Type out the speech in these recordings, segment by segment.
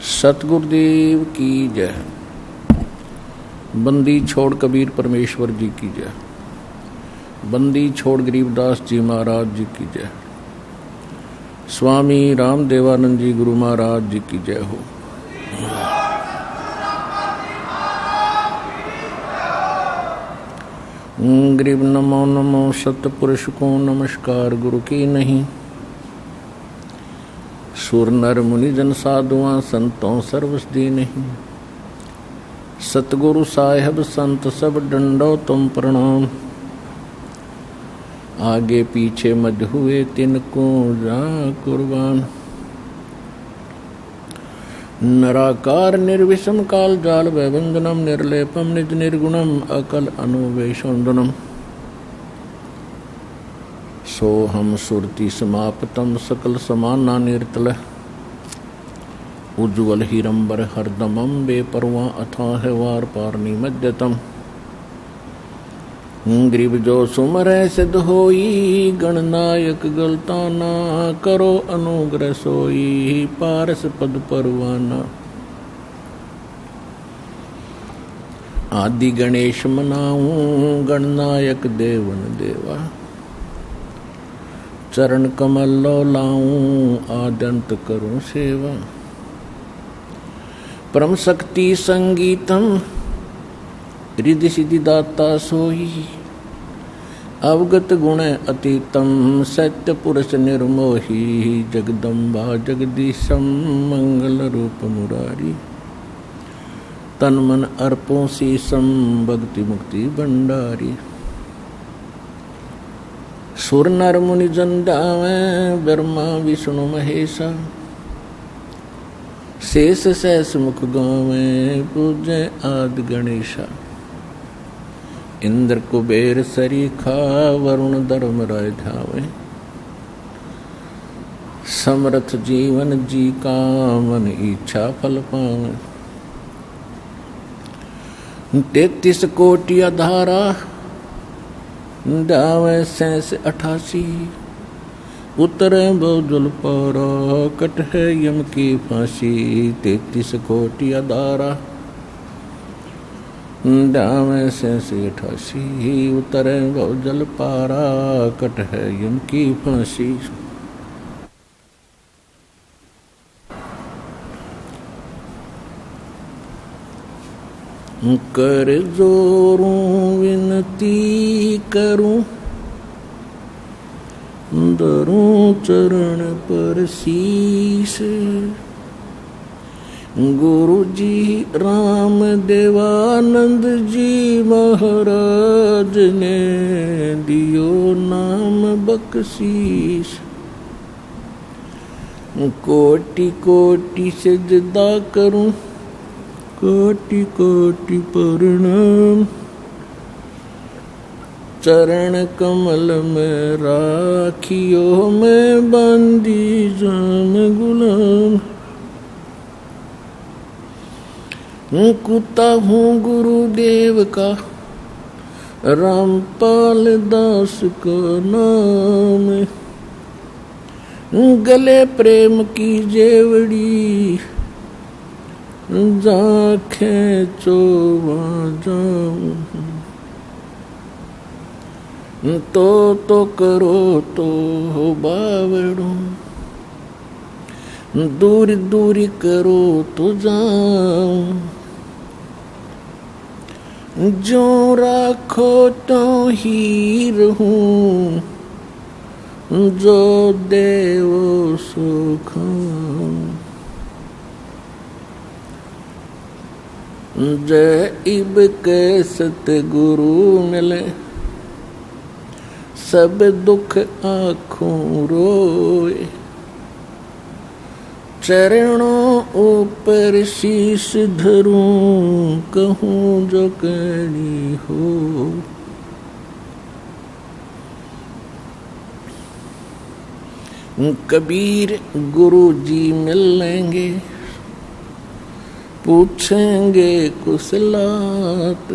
सतगुरुदेव की जय। बंदी छोड़ कबीर परमेश्वर जी की जय। बंदी छोड़ गरीबदास जी महाराज जी की जय। स्वामी रामदेवानंद जी गुरु महाराज जी की जय हो। गरीब नमो नमो सतपुरुष को नमस्कार गुरु की नहीं। सुर नर मुनि जन साधुआं संतों सर्वस दी नहीं। सतगुरु साहेब संत सब डंडो तुम प्रणाम। आगे पीछे मध हुए तिनको जा कुर्बान। नराकार निर्विषम काल जाल वैवंदनम निर्लेपम निज निर्गुणम अकल अनुवेशोन्दनम। सोहम सुरति समाप्तम सकल समाना निर्तल। उज्ज्वल हिरंबर हरदमम बेपरवा अथाह वार पारनी मध्यतम। ग्रीब जो सुमरै सिद्ध होई गणनायक गलताना। करो अनुग्रह सोई पारस पद परवाना। आदि गणेश मनाऊं गणनायक देवन देवा। चरण कमल लो लाऊं आद्यंत करूं सेवा। परम शक्ति संगीतम रिद्धि सिद्धि दाता सोई। अवगत गुण अतीतम सत्य पुरुष निर्मोही। जगदम्बा जगदीशम मंगल रूप मुरारी। तन मन अर्पों शीसम भक्ति मुक्ति भंडारी। सुर नर मुनि जन ध्यावें ब्रह्मा विष्णु महेशा। शेष सहस मुख गावें पूजे आदि गणेशा। इंद्र कुबेर सरीखा वरुण धर्म राय ध्यावें। समर्थ जीवन जी का मन इच्छा फल पावें। 33 कोटि अधारा ध्यावें 88। उतरे बहुजल पारा कट है यम की फांसी। 33 कोटि अधारा ध्यावें 88। उतरे बहुजल पारा कट है यम की फांसी। कर जोरूं विनती करूं धरूं चरण पर शीस। गुरु जी राम देवानंद जी महाराज ने दियो नाम बख्शीस। कोटि कोटि सजदा करूं कोटि कोटि प्रणाम। चरण कमल में राखियो मैं बंदी जाम गुलाम। कुत्ता हूँ गुरुदेव का रामपाल दास का नाम। गले प्रेम की जेवड़ी जाखें चोवा जाऊं। तो करो तो बावड़ो। दूर दूर करो तो जाऊं। जो राखो तो ही रहूं। जो देवो सो खाऊं। जय इब के सतगुरु मिले सब दुख आँखों रोए। चरणों ऊपर शीश धरूं कहूँ जो कहनी हो। कबीर गुरु जी मिल लेंगे पूछेंगे कुशलात।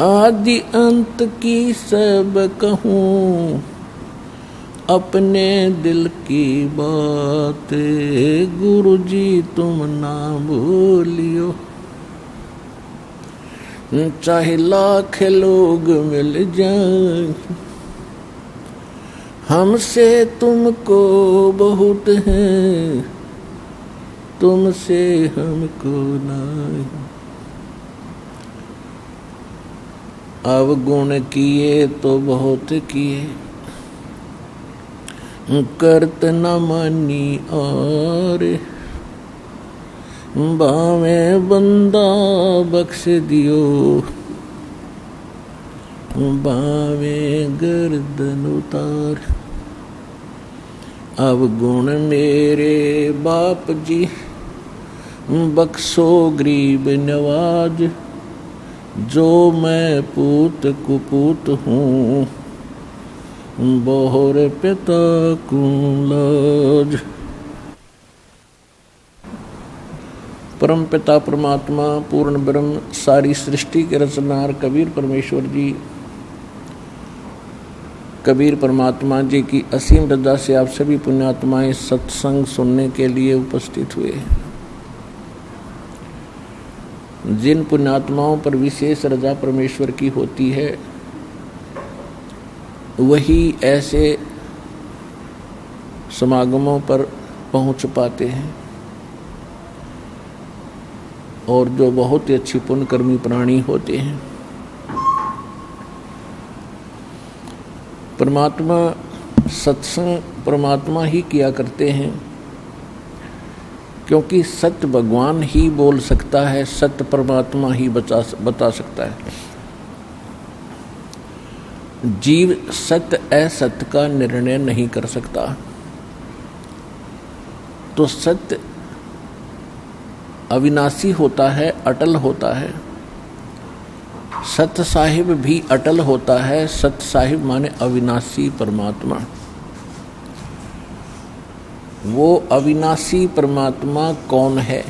आदि अंत की सब कहूँ अपने दिल की बात गुरु जी तुम ना भूलियो, चाहे लाख लोग मिल जाएं, हमसे तुमको बहुत है, तुमसे हमको नहीं। अवगुण किए तो बहुत किए, करत न मानी और, बावे बंदा बख्श दियो, बावे गर्दन उतार। अवगुण मेरे बाप जी, बख्शो गरीब नवाज, जो मैं पूत कुपूत हूँ, बोहर पिता को लाज। परम पिता परमात्मा पूर्ण ब्रह्म सारी सृष्टि के रचनार कबीर परमेश्वर जी, कबीर परमात्मा जी की असीम रजा से आप सभी पुण्यात्माएं सत्संग सुनने के लिए उपस्थित हुए। जिन पुण्यात्माओं पर विशेष रजा परमेश्वर की होती है, वही ऐसे समागमों पर पहुंच पाते हैं, और जो बहुत ही अच्छी पुण्यकर्मी प्राणी होते हैं। परमात्मा सत्संग परमात्मा ही किया करते हैं, क्योंकि सत्य भगवान ही बोल सकता है, सत्य परमात्मा ही बता सकता है। जीव सत्य असत्य का निर्णय नहीं कर सकता, तो सत्य अविनाशी होता है, अटल होता है। सत्य साहिब भी अटल होता है। सत्य साहिब माने अविनाशी परमात्मा। वो अविनाशी परमात्मा कौन है?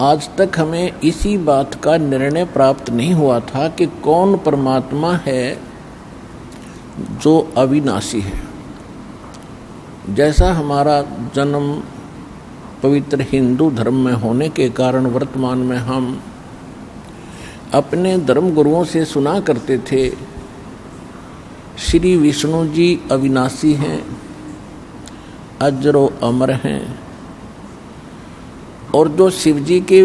आज तक हमें इसी बात का निर्णय प्राप्त नहीं हुआ था कि कौन परमात्मा है जो अविनाशी है। जैसा हमारा जन्म पवित्र हिंदू धर्म में होने के कारण वर्तमान में हम अपने धर्म गुरुओं से सुना करते थे, श्री विष्णु जी अविनाशी हैं, अजरो अमर हैं। और जो शिव जी के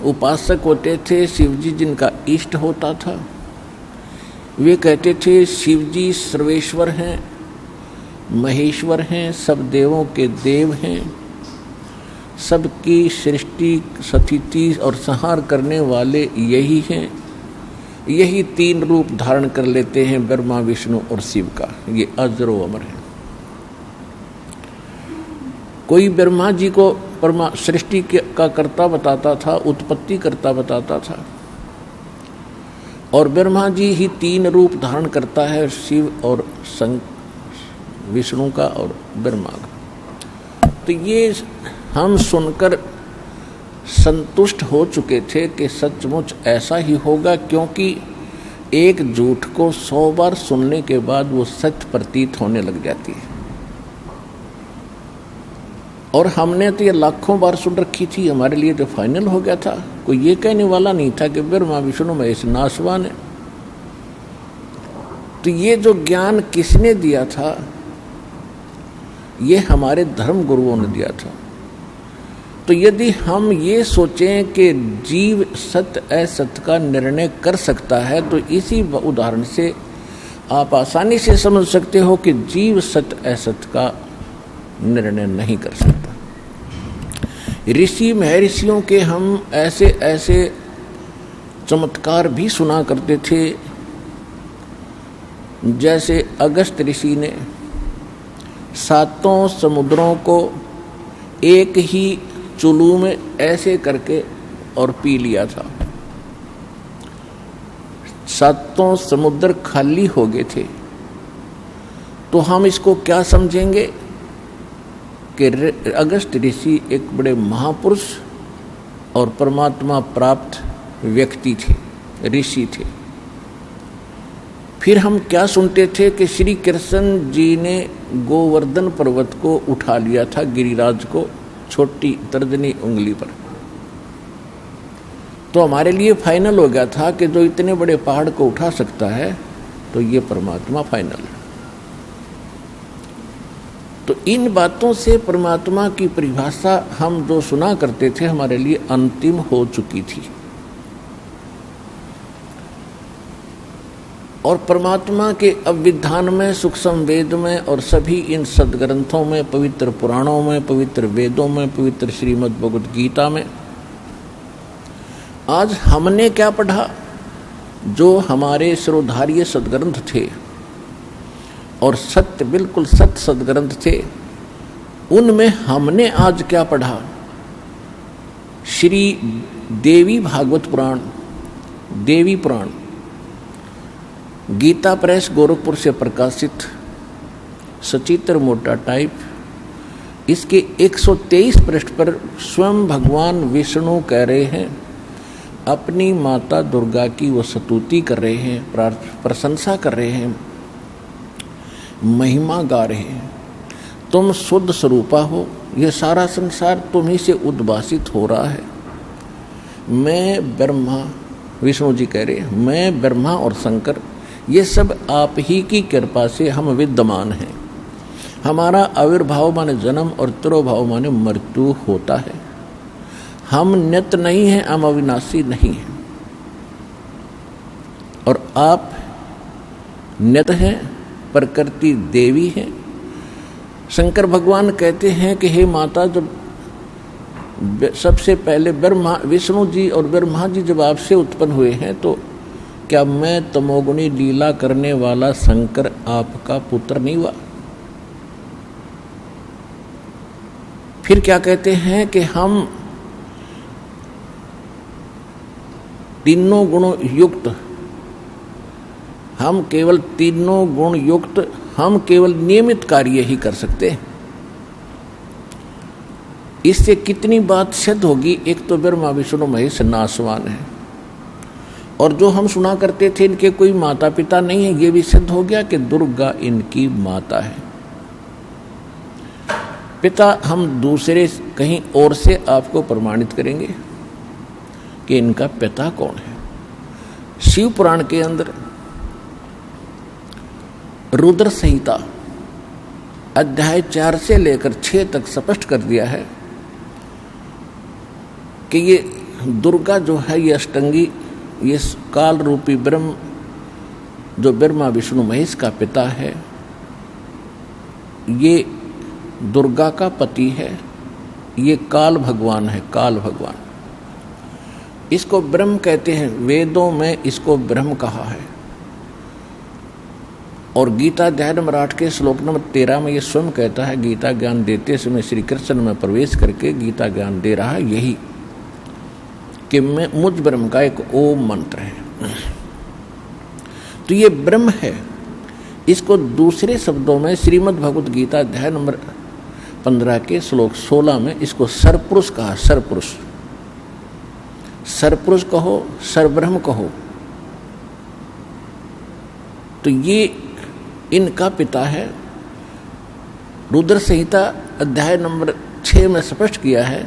उपासक होते थे, शिव जी जिनका इष्ट होता था, वे कहते थे शिव जी सर्वेश्वर हैं, महेश्वर हैं, सब देवों के देव हैं, सबकी सृष्टि स्थिति और संहार करने वाले यही हैं। यही तीन रूप धारण कर लेते हैं, ब्रह्मा विष्णु और शिव का। ये अजरो अमर है। कोई ब्रह्मा जी को सृष्टि का कर्ता बताता था, उत्पत्ति कर्ता बताता था, और ब्रह्मा जी ही तीन रूप धारण करता है, शिव और विष्णु का और ब्रह्मा का। तो ये हम सुनकर संतुष्ट हो चुके थे कि सचमुच ऐसा ही होगा, क्योंकि एक झूठ को 100 बार सुनने के बाद वो सत्य प्रतीत होने लग जाती है। और हमने तो ये लाखों बार सुन रखी थी, हमारे लिए तो फाइनल हो गया था। कोई ये कहने वाला नहीं था कि ब्रह्मा विष्णु महेश नासवान है। तो ये जो ज्ञान किसने दिया था? ये हमारे धर्म गुरुओं ने दिया था। तो यदि हम ये सोचें कि जीव सत्य असत्य का निर्णय कर सकता है, तो इसी उदाहरण से आप आसानी से समझ सकते हो कि जीव सत्य असत्य का निर्णय नहीं कर सकता। ऋषि महर्षियों के हम ऐसे ऐसे चमत्कार भी सुना करते थे, जैसे अगस्त ऋषि ने 7 समुद्रों को एक ही चुल्लू में ऐसे करके और पी लिया था। 7 समुद्र खाली हो गए थे। तो हम इसको क्या समझेंगे कि अगस्त ऋषि एक बड़े महापुरुष और परमात्मा प्राप्त व्यक्ति थे, ऋषि थे। फिर हम क्या सुनते थे कि श्री कृष्ण जी ने गोवर्धन पर्वत को उठा लिया था, गिरिराज को, छोटी तर्जनी उंगली पर। तो हमारे लिए फाइनल हो गया था कि जो इतने बड़े पहाड़ को उठा सकता है तो ये परमात्मा फाइनल है। तो इन बातों से परमात्मा की परिभाषा हम जो सुना करते थे हमारे लिए अंतिम हो चुकी थी। और परमात्मा के अभिधान में, सूक्ष्म वेद में और सभी इन सदग्रंथों में, पवित्र पुराणों में, पवित्र वेदों में, पवित्र श्रीमद् भगवद गीता में आज हमने क्या पढ़ा? जो हमारे शिरोधार्य सदग्रंथ थे और सत्य, बिल्कुल सत्य सदग्रंथ थे, उनमें हमने आज क्या पढ़ा? श्री देवी भागवत पुराण, देवी पुराण, गीता प्रेस गोरखपुर से प्रकाशित, सचित्र मोटा टाइप। इसके 123 पृष्ठ पर स्वयं भगवान विष्णु कह रहे हैं, अपनी माता दुर्गा की वो स्तुति कर रहे हैं, प्रशंसा कर रहे हैं, महिमा गा रहे हैं। तुम शुद्ध स्वरूपा हो, ये सारा संसार तुम्ही से उद्भासित हो रहा है। मैं ब्रह्मा, विष्णु जी कह रहे हैं, मैं ब्रह्मा और शंकर, ये सब आप ही की कृपा से हम विद्यमान हैं। हमारा आविर्भाव माने जन्म और तिरोभाव माने मृत्यु होता है। हम नित्य नहीं हैं, हम अविनाशी नहीं हैं। और आप नित्य हैं, प्रकृति देवी है। शंकर भगवान कहते हैं कि हे माता, जब सबसे पहले ब्रह्मा, विष्णु जी और ब्रह्मा जी जब आपसे उत्पन्न हुए हैं, तो क्या मैं तमोगुणी लीला करने वाला शंकर आपका पुत्र नहीं हुआ? फिर क्या कहते हैं कि हम तीनों गुणों युक्त, हम केवल तीनों गुण युक्त, हम केवल नियमित कार्य ही कर सकते हैं। इससे कितनी बात सिद्ध होगी? एक तो ब्रह्मा विष्णु महेश नासवान है, और जो हम सुना करते थे इनके कोई माता पिता नहीं है, ये भी सिद्ध हो गया कि दुर्गा इनकी माता है। पिता हम दूसरे कहीं और से आपको प्रमाणित करेंगे कि इनका पिता कौन है। शिव पुराण के अंदर रुद्र संहिता अध्याय 4 से लेकर 6 तक स्पष्ट कर दिया है कि ये दुर्गा जो है, ये अष्टंगी, ये काल रूपी ब्रह्म, जो ब्रह्मा विष्णु महेश का पिता है, ये दुर्गा का पति है। ये काल भगवान है, काल भगवान। इसको ब्रह्म कहते हैं, वेदों में इसको ब्रह्म कहा है। और गीता अध्याय नंबर 8 के श्लोक नंबर 13 में ये स्वयं कहता है, गीता ज्ञान देते समय श्री कृष्ण में प्रवेश करके गीता ज्ञान दे रहा है यही कि मैं मुझ ब्रह्म का एक ओम मंत्र है। तो ये ब्रह्म है। इसको दूसरे शब्दों में श्रीमद् भगवद गीता अध्याय नंबर 15 के श्लोक 16 में इसको सरपुरुष कहा। सरपुरुष, सरपुरुष कहो, सरब्रह्म कहो। तो ये इनका पिता है। रुद्र संहिता अध्याय नंबर 6 में स्पष्ट किया है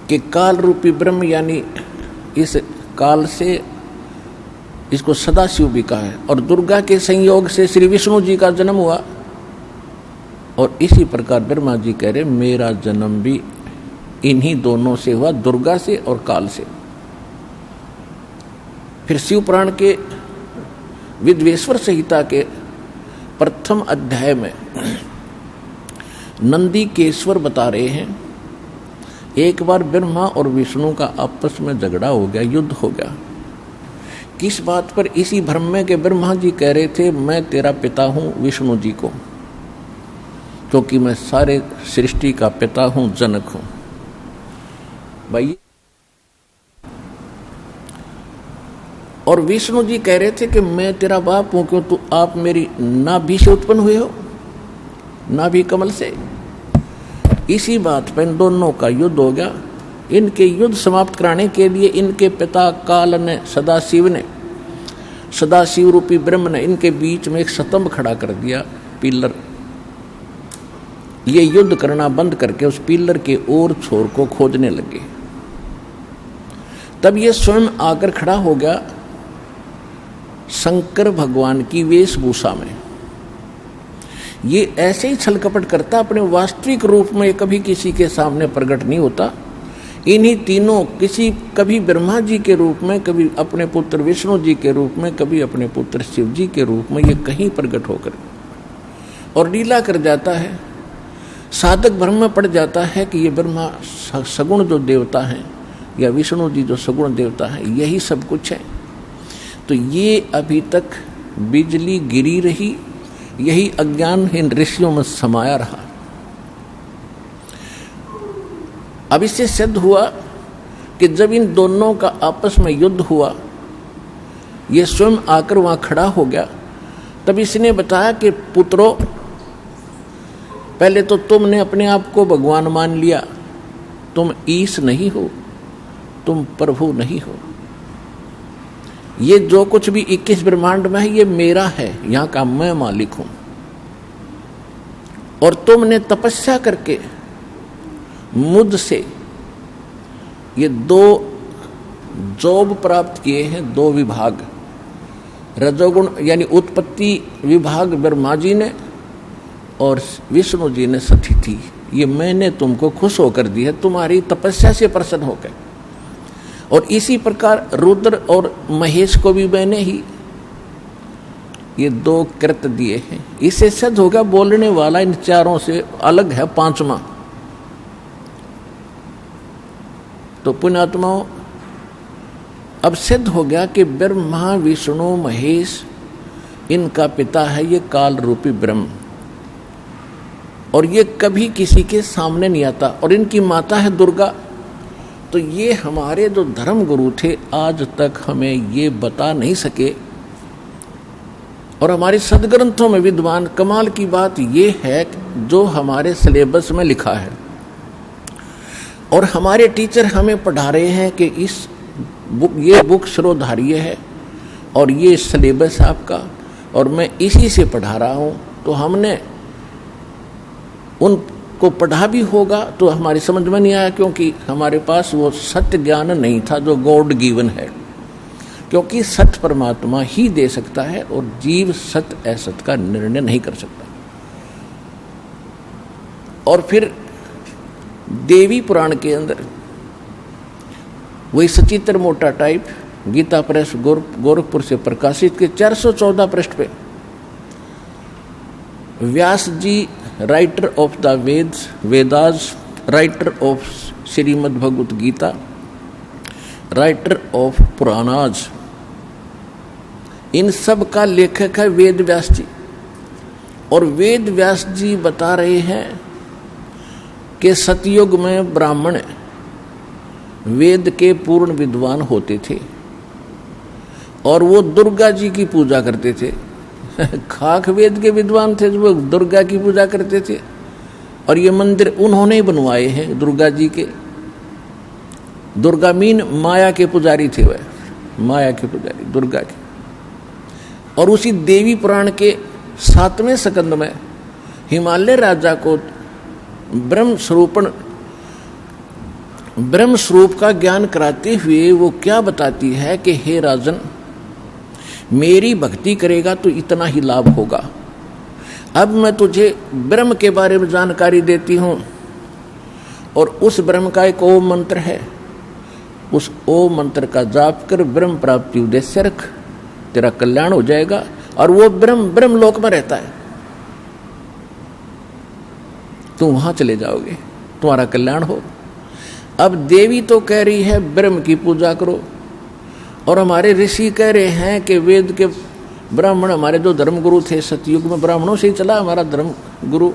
कि काल रूपी ब्रह्म, यानी इस काल से इसको सदाशिव भी कहा है। और दुर्गा के संयोग से श्री विष्णु जी का जन्म हुआ। और इसी प्रकार ब्रह्मा जी कह रहे मेरा जन्म भी इन्हीं दोनों से हुआ, दुर्गा से और काल से। फिर शिव पुराण के विद्वेश्वर संहिता के प्रथम अध्याय में नंदीकेश्वर बता रहे हैं, एक बार ब्रह्मा और विष्णु का आपस में झगड़ा हो गया, युद्ध हो गया। किस बात पर? इसी भ्रम में कि ब्रह्मा जी कह रहे थे मैं तेरा पिता हूं विष्णु जी को, क्योंकि मैं सारे सृष्टि का पिता हूं, जनक हूं। भाई, और विष्णु जी कह रहे थे कि मैं तेरा बाप हूं, क्यों तू आप मेरी नाभि से उत्पन्न हुए हो, नाभि कमल से। इसी बात पर इन दोनों का युद्ध हो गया। इनके युद्ध समाप्त कराने के लिए इनके पिता काल ने, सदाशिव ने सदाशिव रूपी ब्रह्म ने इनके बीच में एक स्तंभ खड़ा कर दिया, पिलर। ये युद्ध करना बंद करके उस पिलर के और छोर को खोदने लगे। तब ये स्वयं आकर खड़ा हो गया शंकर भगवान की वेशभूषा में। ये ऐसे ही छलकपट करता, अपने वास्तविक रूप में कभी किसी के सामने प्रकट नहीं होता। इन्हीं तीनों कभी ब्रह्मा जी के रूप में, कभी अपने पुत्र विष्णु जी के रूप में, कभी अपने पुत्र शिव जी के रूप में ये कहीं प्रकट होकर और लीला कर जाता है। साधक भ्रम में पड़ जाता है कि ये ब्रह्मा सगुण जो देवता हैं या विष्णु जी जो सगुण देवता हैं, यही सब कुछ है। तो ये अभी तक बिजली गिरी रही, यही अज्ञान इन ऋषियों में समाया रहा। अब इससे सिद्ध हुआ कि जब इन दोनों का आपस में युद्ध हुआ, ये स्वयं आकर वहां खड़ा हो गया, तब इसने बताया कि पुत्रों, पहले तो तुमने अपने आप को भगवान मान लिया, तुम ईश नहीं हो, तुम प्रभु नहीं हो। ये जो कुछ भी 21 ब्रह्मांड में है ये मेरा है, यहां का मैं मालिक हूं। और तुमने तपस्या करके मुझसे ये 2 जॉब प्राप्त किए हैं, 2 विभाग। रजोगुण यानी उत्पत्ति विभाग ब्रह्मा जी ने और विष्णु जी ने सतिथि, ये मैंने तुमको खुश होकर दी है, तुम्हारी तपस्या से प्रसन्न होकर। और इसी प्रकार रुद्र और महेश को भी मैंने ही ये 2 कृत दिए हैं। इससे सिद्ध होगा बोलने वाला इन चारों से अलग है, 5वां। तो पुण्यात्माओं, अब सिद्ध हो गया कि ब्रह्मा विष्णु महेश इनका पिता है ये काल रूपी ब्रह्म, और ये कभी किसी के सामने नहीं आता। और इनकी माता है दुर्गा। तो ये हमारे जो धर्म गुरु थे आज तक हमें ये बता नहीं सके, और हमारे सदग्रंथों में विद्वान, कमाल की बात ये है जो हमारे सिलेबस में लिखा है और हमारे टीचर हमें पढ़ा रहे हैं कि ये बुक श्रोधार्य है और ये सिलेबस आपका, और मैं इसी से पढ़ा रहा हूँ। तो हमने उनको पढ़ा भी होगा तो हमारी समझ में नहीं आया, क्योंकि हमारे पास वो सत्य ज्ञान नहीं था जो गॉड गिवन है। क्योंकि सत्य परमात्मा ही दे सकता है और जीव सत्य असत्य का निर्णय नहीं कर सकता। और फिर देवी पुराण के अंदर वही सचित्र मोटा टाइप गीता प्रेस गोरखपुर से प्रकाशित के 414 पृष्ठ पे Vyas ji, writer of the Vedas, writer of Shrimad Bhagavad Gita, writer of Puranas, इन सब का लेखक है वेद व्यास जी। और वेद व्यास जी बता रहे हैं कि सतयुग में ब्राह्मण वेद के पूर्ण विद्वान होते थे और वो दुर्गा जी की पूजा करते थे। खाक वेद के विद्वान थे जो दुर्गा की पूजा करते थे, और ये मंदिर उन्होंने ही बनवाए हैं दुर्गा जी के। दुर्गा मीन माया के पुजारी थे, वह माया के पुजारी दुर्गा के। और उसी देवी पुराण के 7वें स्कंद में हिमालय राजा को ब्रह्म स्वरूप का ज्ञान कराते हुए वो क्या बताती है कि हे राजन, मेरी भक्ति करेगा तो इतना ही लाभ होगा। अब मैं तुझे ब्रह्म के बारे में जानकारी देती हूँ, और उस ब्रह्म का एक ओम मंत्र है। उस ओम मंत्र का जाप कर ब्रह्म प्राप्ति उद्देश्य रख, तेरा कल्याण हो जाएगा। और वो ब्रह्म लोक में रहता है, तुम वहां चले जाओगे, तुम्हारा कल्याण हो। अब देवी तो कह रही है ब्रह्म की पूजा करो, और हमारे ऋषि कह रहे हैं कि वेद के ब्राह्मण, हमारे जो धर्म गुरु थे सतयुग में ब्राह्मणों से ही चला हमारा धर्म गुरु,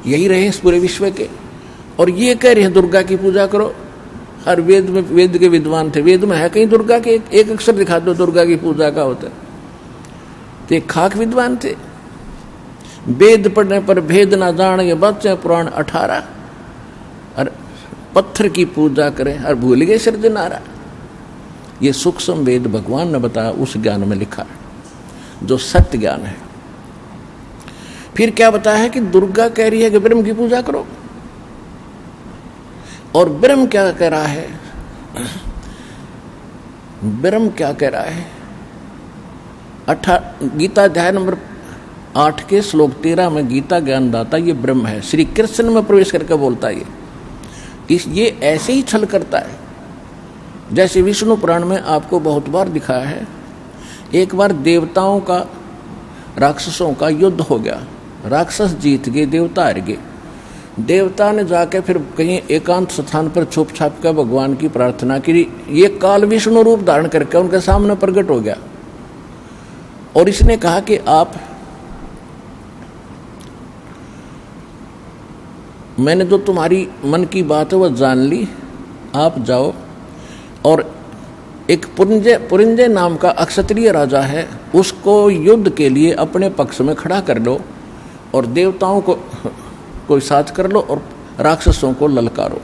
यही रहे इस पूरे विश्व के। और ये कह रहे हैं दुर्गा की पूजा करो। हर वेद में वेद के विद्वान थे, वेद में है कहीं दुर्गा के एक अक्षर दिखा दो दुर्गा की पूजा का होता है। तो खाक विद्वान थे। वेद पढ़ने पर भेद ना जान, ये बच्चे पुराण 18, और पत्थर की पूजा करें और भूल गए सिरजनारा। ये सूक्ष्म वेद भगवान ने बताया, उस ज्ञान में लिखा है। जो सत्य ज्ञान है। फिर क्या बताया है कि दुर्गा कह रही है कि ब्रह्म की पूजा करो, और ब्रह्म क्या कह रहा है? ब्रह्म क्या कह रहा है? गीता अध्याय नंबर 8 के श्लोक 13 में गीता ज्ञानदाता ये ब्रह्म है, श्री कृष्ण में प्रवेश करके बोलता है ये ऐसे ही छल करता है जैसे विष्णु पुराण में आपको बहुत बार दिखाया है। एक बार देवताओं का राक्षसों का युद्ध हो गया, राक्षस जीत गए, देवता हार गए। देवता ने जाके फिर कहीं एकांत स्थान पर छुप छाप कर भगवान की प्रार्थना की। ये काल विष्णु रूप धारण करके उनके सामने प्रकट हो गया और इसने कहा कि आप, मैंने जो तुम्हारी मन की बात है वह जान ली, आप जाओ और एक पुरिंजय नाम का अक्षत्रिय राजा है, उसको युद्ध के लिए अपने पक्ष में खड़ा कर लो और देवताओं को कोई साथ कर लो और राक्षसों को ललकारो।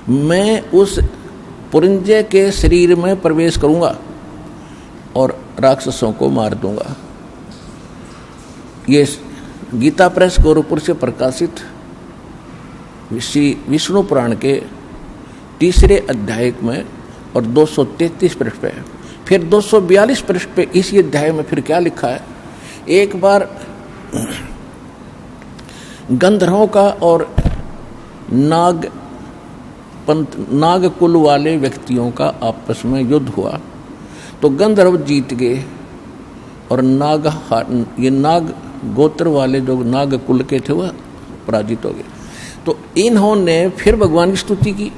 मैं उस पुरिंजय के शरीर में प्रवेश करूंगा और राक्षसों को मार दूंगा। ये गीता प्रेस गोरखपुर से प्रकाशित श्री विष्णु पुराण के 3 अध्याय में और 233 पृष्ठ पे है। फिर 242 पृष्ठ पे इसी अध्याय में फिर क्या लिखा है? एक बार गंधर्वों का और नाग कुल वाले व्यक्तियों का आपस में युद्ध हुआ तो गंधर्व जीत गए और नाग गोत्र वाले जो नाग कुल के थे वह पराजित हो गए। तो इन्होंने फिर भगवान की स्तुति की।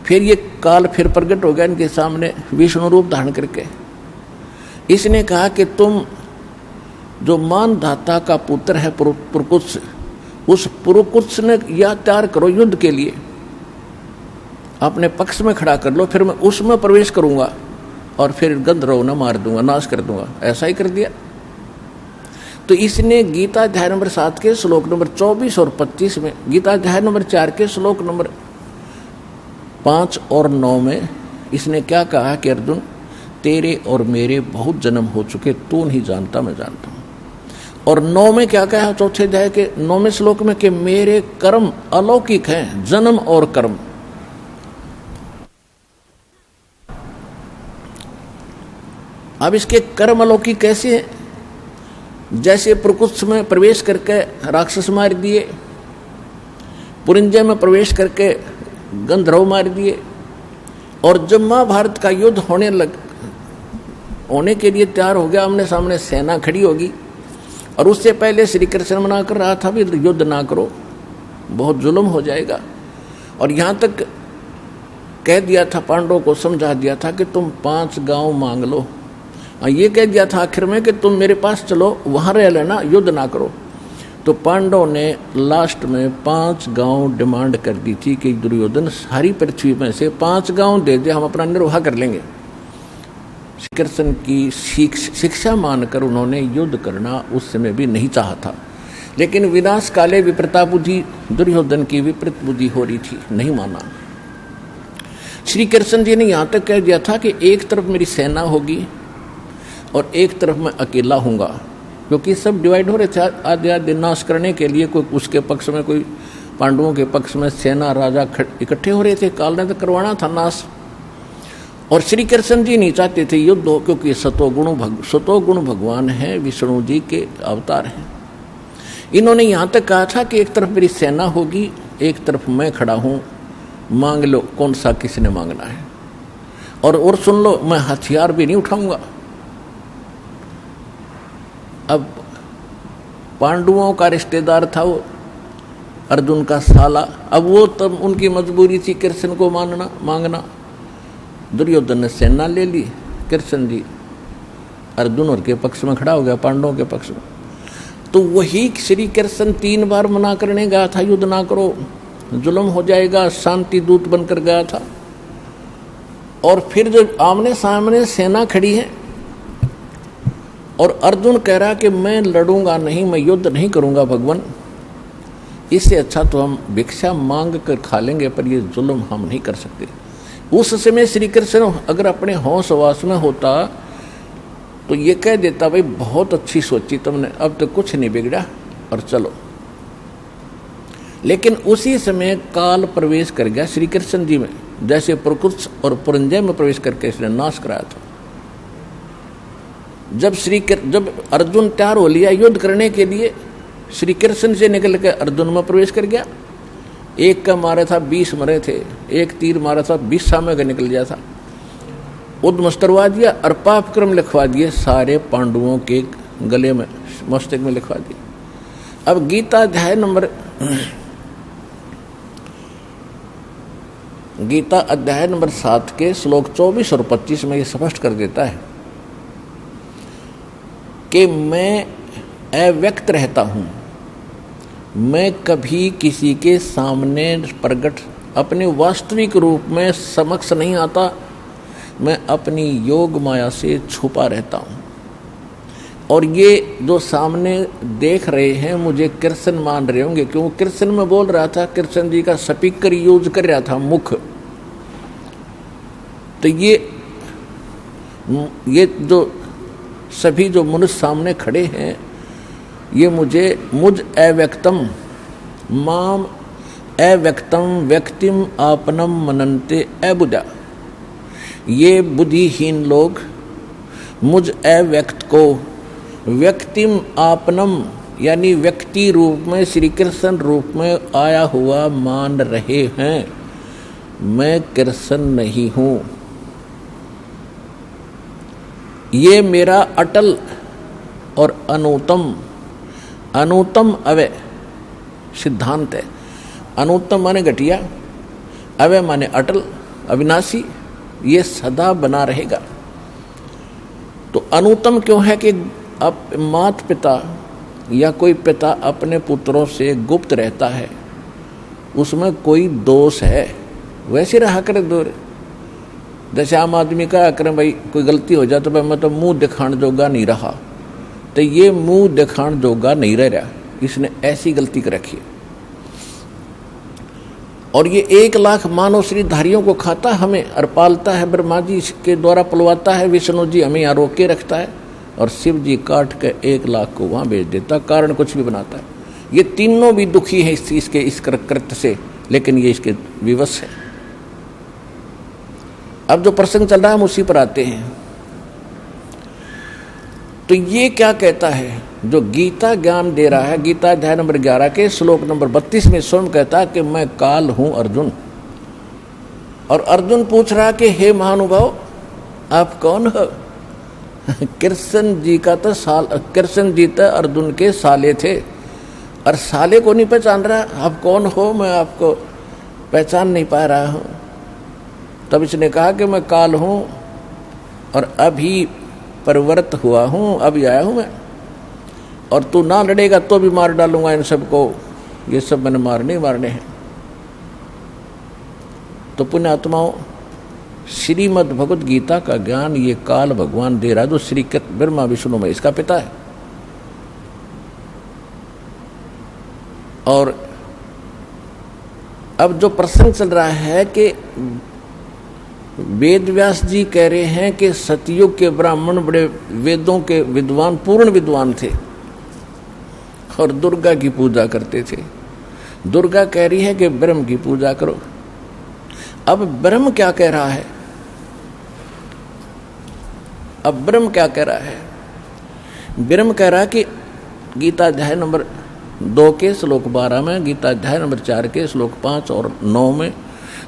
फिर ये काल फिर प्रकट हो गया इनके सामने विष्णु रूप धारण करके। इसने कहा कि तुम जो मानधाता का पुत्र है पुरुकुत्स, उस पुरुकुत्स ने या तैयार करो युद्ध के लिए, अपने पक्ष में खड़ा कर लो, फिर मैं उसमें प्रवेश करूंगा और फिर गंधर्व न मार दूंगा, नाश कर दूंगा। ऐसा ही कर दिया। तो इसने गीता अध्याय नंबर 7 के श्लोक नंबर 24 और 25 में, गीता अध्याय नंबर 4 के श्लोक नंबर 5 और 9 में इसने क्या कहा कि अर्जुन, तेरे और मेरे बहुत जन्म हो चुके, तू नहीं जानता मैं जानता हूं। और 9 में क्या कहा, चौथे अध्याय के 9वें श्लोक में कि मेरे कर्म अलौकिक हैं, जन्म और कर्म। अब इसके कर्म अलौकिक कैसे हैं? जैसे प्रकुत्स में प्रवेश करके राक्षस मार दिए, पुरिंजय में प्रवेश करके गंधर्व मार दिए, और जब महाभारत का युद्ध होने के लिए तैयार हो गया, आमने सामने सेना खड़ी होगी, और उससे पहले श्री कृष्ण मना कर रहा था भी युद्ध ना करो, बहुत जुल्म हो जाएगा। और यहाँ तक कह दिया था, पांडवों को समझा दिया था कि तुम 5 गांव मांग लो। ये कह दिया था आखिर में कि तुम मेरे पास चलो, वहाँ रह लेना, युद्ध ना करो। तो पांडवों ने लास्ट में 5 गांव डिमांड कर दी थी कि दुर्योधन सारी पृथ्वी में से 5 गांव दे दे, हम अपना निर्वाह कर लेंगे। श्री कृष्ण की शिक्षा मानकर उन्होंने युद्ध करना उस समय भी नहीं चाहा था, लेकिन विनाश काले विपरीता बुद्धि, दुर्योधन की विपरीत बुद्धि हो रही थी, नहीं माना। श्री कृष्ण जी ने यहाँ तक कह दिया था कि एक तरफ मेरी सेना होगी और एक तरफ मैं अकेला हूँगा, क्योंकि सब डिवाइड हो रहे थे आधे आधे नाश करने के लिए। कोई उसके पक्ष में, कोई पांडवों के पक्ष में सेना राजा इकट्ठे हो रहे थे। काल ने तो करवाना था नाश, और श्री कृष्ण जी नहीं चाहते थे युद्ध हो, क्योंकि सतोगुण भगवान है, विष्णु जी के अवतार हैं। इन्होंने यहाँ तक कहा था कि एक तरफ मेरी सेना होगी, एक तरफ मैं खड़ा हूँ, मांग लो कौन सा किसने मांगना है। और सुन लो, मैं हथियार भी नहीं उठाऊंगा। अब पांडवों का रिश्तेदार था वो अर्जुन का साला, अब वो तब उनकी मजबूरी थी कृष्ण को मांगना। दुर्योधन ने सेना ले ली, कृष्ण जी अर्जुन और के पक्ष में खड़ा हो गया, पांडवों के पक्ष में। तो वही श्री कृष्ण 3 बार मना करने गया था, युद्ध ना करो, जुल्म हो जाएगा, शांति दूत बनकर गया था। और फिर जब आमने सामने सेना खड़ी है और अर्जुन कह रहा कि मैं लड़ूंगा नहीं, मैं युद्ध नहीं करूंगा भगवान, इससे अच्छा तो हम भिक्षा मांग कर खा लेंगे, पर ये जुल्म हम नहीं कर सकते। उस समय श्री कृष्ण अगर अपने होश वास में होता तो ये कह देता भाई बहुत अच्छी सोची तुमने, अब तो कुछ नहीं बिगड़ा और चलो। लेकिन उसी समय काल प्रवेश कर गया श्री कृष्ण जी में, जैसे प्रकृति और पुरंजय में प्रवेश करके इसने नाश कराया था। जब अर्जुन तैयार हो लिया युद्ध करने के लिए, श्री कृष्ण से निकल के अर्जुन में प्रवेश कर गया। एक का मारा था 20 मरे थे, एक तीर मारा था 20 सामने का निकल गया था, उद्मस्त करवा दिया और पाप क्रम लिखवा दिए सारे पांडवों के गले में, मस्तक में लिखवा दिए। अब गीता अध्याय नंबर 7 के श्लोक 24 और 25 में ये स्पष्ट कर देता है कि मैं अव्यक्त रहता हूं, मैं कभी किसी के सामने प्रकट अपने वास्तविक रूप में समक्ष नहीं आता, मैं अपनी योग माया से छुपा रहता हूं। और ये जो सामने देख रहे हैं मुझे कृष्ण मान रहे होंगे, क्यों कृष्ण में बोल रहा था, कृष्ण जी का स्पीकर यूज कर रहा था मुख। तो ये जो सभी जो मनुष्य सामने खड़े हैं, ये मुझ अव्यक्तम माम अव्यक्तम व्यक्तिम आपनम मनन्ते अबुधा, ये बुद्धिहीन लोग मुझ अव्यक्त को व्यक्तिम आपनम यानी व्यक्ति रूप में श्री कृष्ण रूप में आया हुआ मान रहे हैं। मैं कृष्ण नहीं हूं, ये मेरा अटल और अनुतम अवय सिद्धांत है। अनुतम माने घटिया, अवय माने अटल अविनाशी, ये सदा बना रहेगा। तो अनुतम क्यों है कि अब माता पिता या कोई पिता अपने पुत्रों से गुप्त रहता है, उसमें कोई दोष है, वैसे रहा करे दूर। जैसे आम आदमी का करें भाई कोई गलती हो जाए तो भाई मैं तो मुंह दिखाने जोगा नहीं रहा, तो ये मुंह दिखाने जोगा नहीं रह रहा, इसने ऐसी गलती कर रखी। और ये 1 लाख मानव श्रीधारियों को खाता हमें और पालता है, ब्रह्मा जी के द्वारा पलवाता है, विष्णु जी हमें यहाँ रोक के रखता है, और शिव जी काट के 1 लाख को वहाँ भेज देता, कारण कुछ भी बनाता है। ये तीनों भी दुखी हैं इस कृत्य से, लेकिन ये इसके विवश है। अब जो प्रसंग चल रहा है हम उसी पर आते हैं। तो ये क्या कहता है, जो गीता ज्ञान दे रहा है, गीता अध्याय नंबर 11 के श्लोक नंबर 32 में स्वयं कहता है कि मैं काल हूं अर्जुन। और अर्जुन पूछ रहा कि हे महानुभाव आप कौन हो? कृष्ण जी का तो कृष्ण जी तो अर्जुन के साले थे, और साले को नहीं पहचान रहा, आप कौन हो? मैं आपको पहचान नहीं पा रहा हूं। तब इसने कहा कि मैं काल हूं और अभी परिवर्त हुआ हूं, अभी आया हूं मैं, और तू ना लड़ेगा तो भी मार डालूंगा इन सबको, ये सब मैंने मारने हैं। तो पुण्यात्माओं, श्रीमद् भगवद गीता का ज्ञान ये काल भगवान दे रहा है, जो श्री ब्रह्मा विष्णु महेश का पिता है। और अब जो प्रसंग चल रहा है कि वेद व्यास जी कह रहे हैं कि सतयुग के ब्राह्मण बड़े वेदों के विद्वान, पूर्ण विद्वान थे और दुर्गा की पूजा करते थे। दुर्गा कह रही है कि ब्रह्म की पूजा करो। अब ब्रह्म क्या कह रहा है? अब ब्रह्म क्या कह रहा है? ब्रह्म कह रहा है कि गीता अध्याय नंबर 2 के श्लोक 12 में, गीता अध्याय नंबर 4 के श्लोक 5 और 9 में,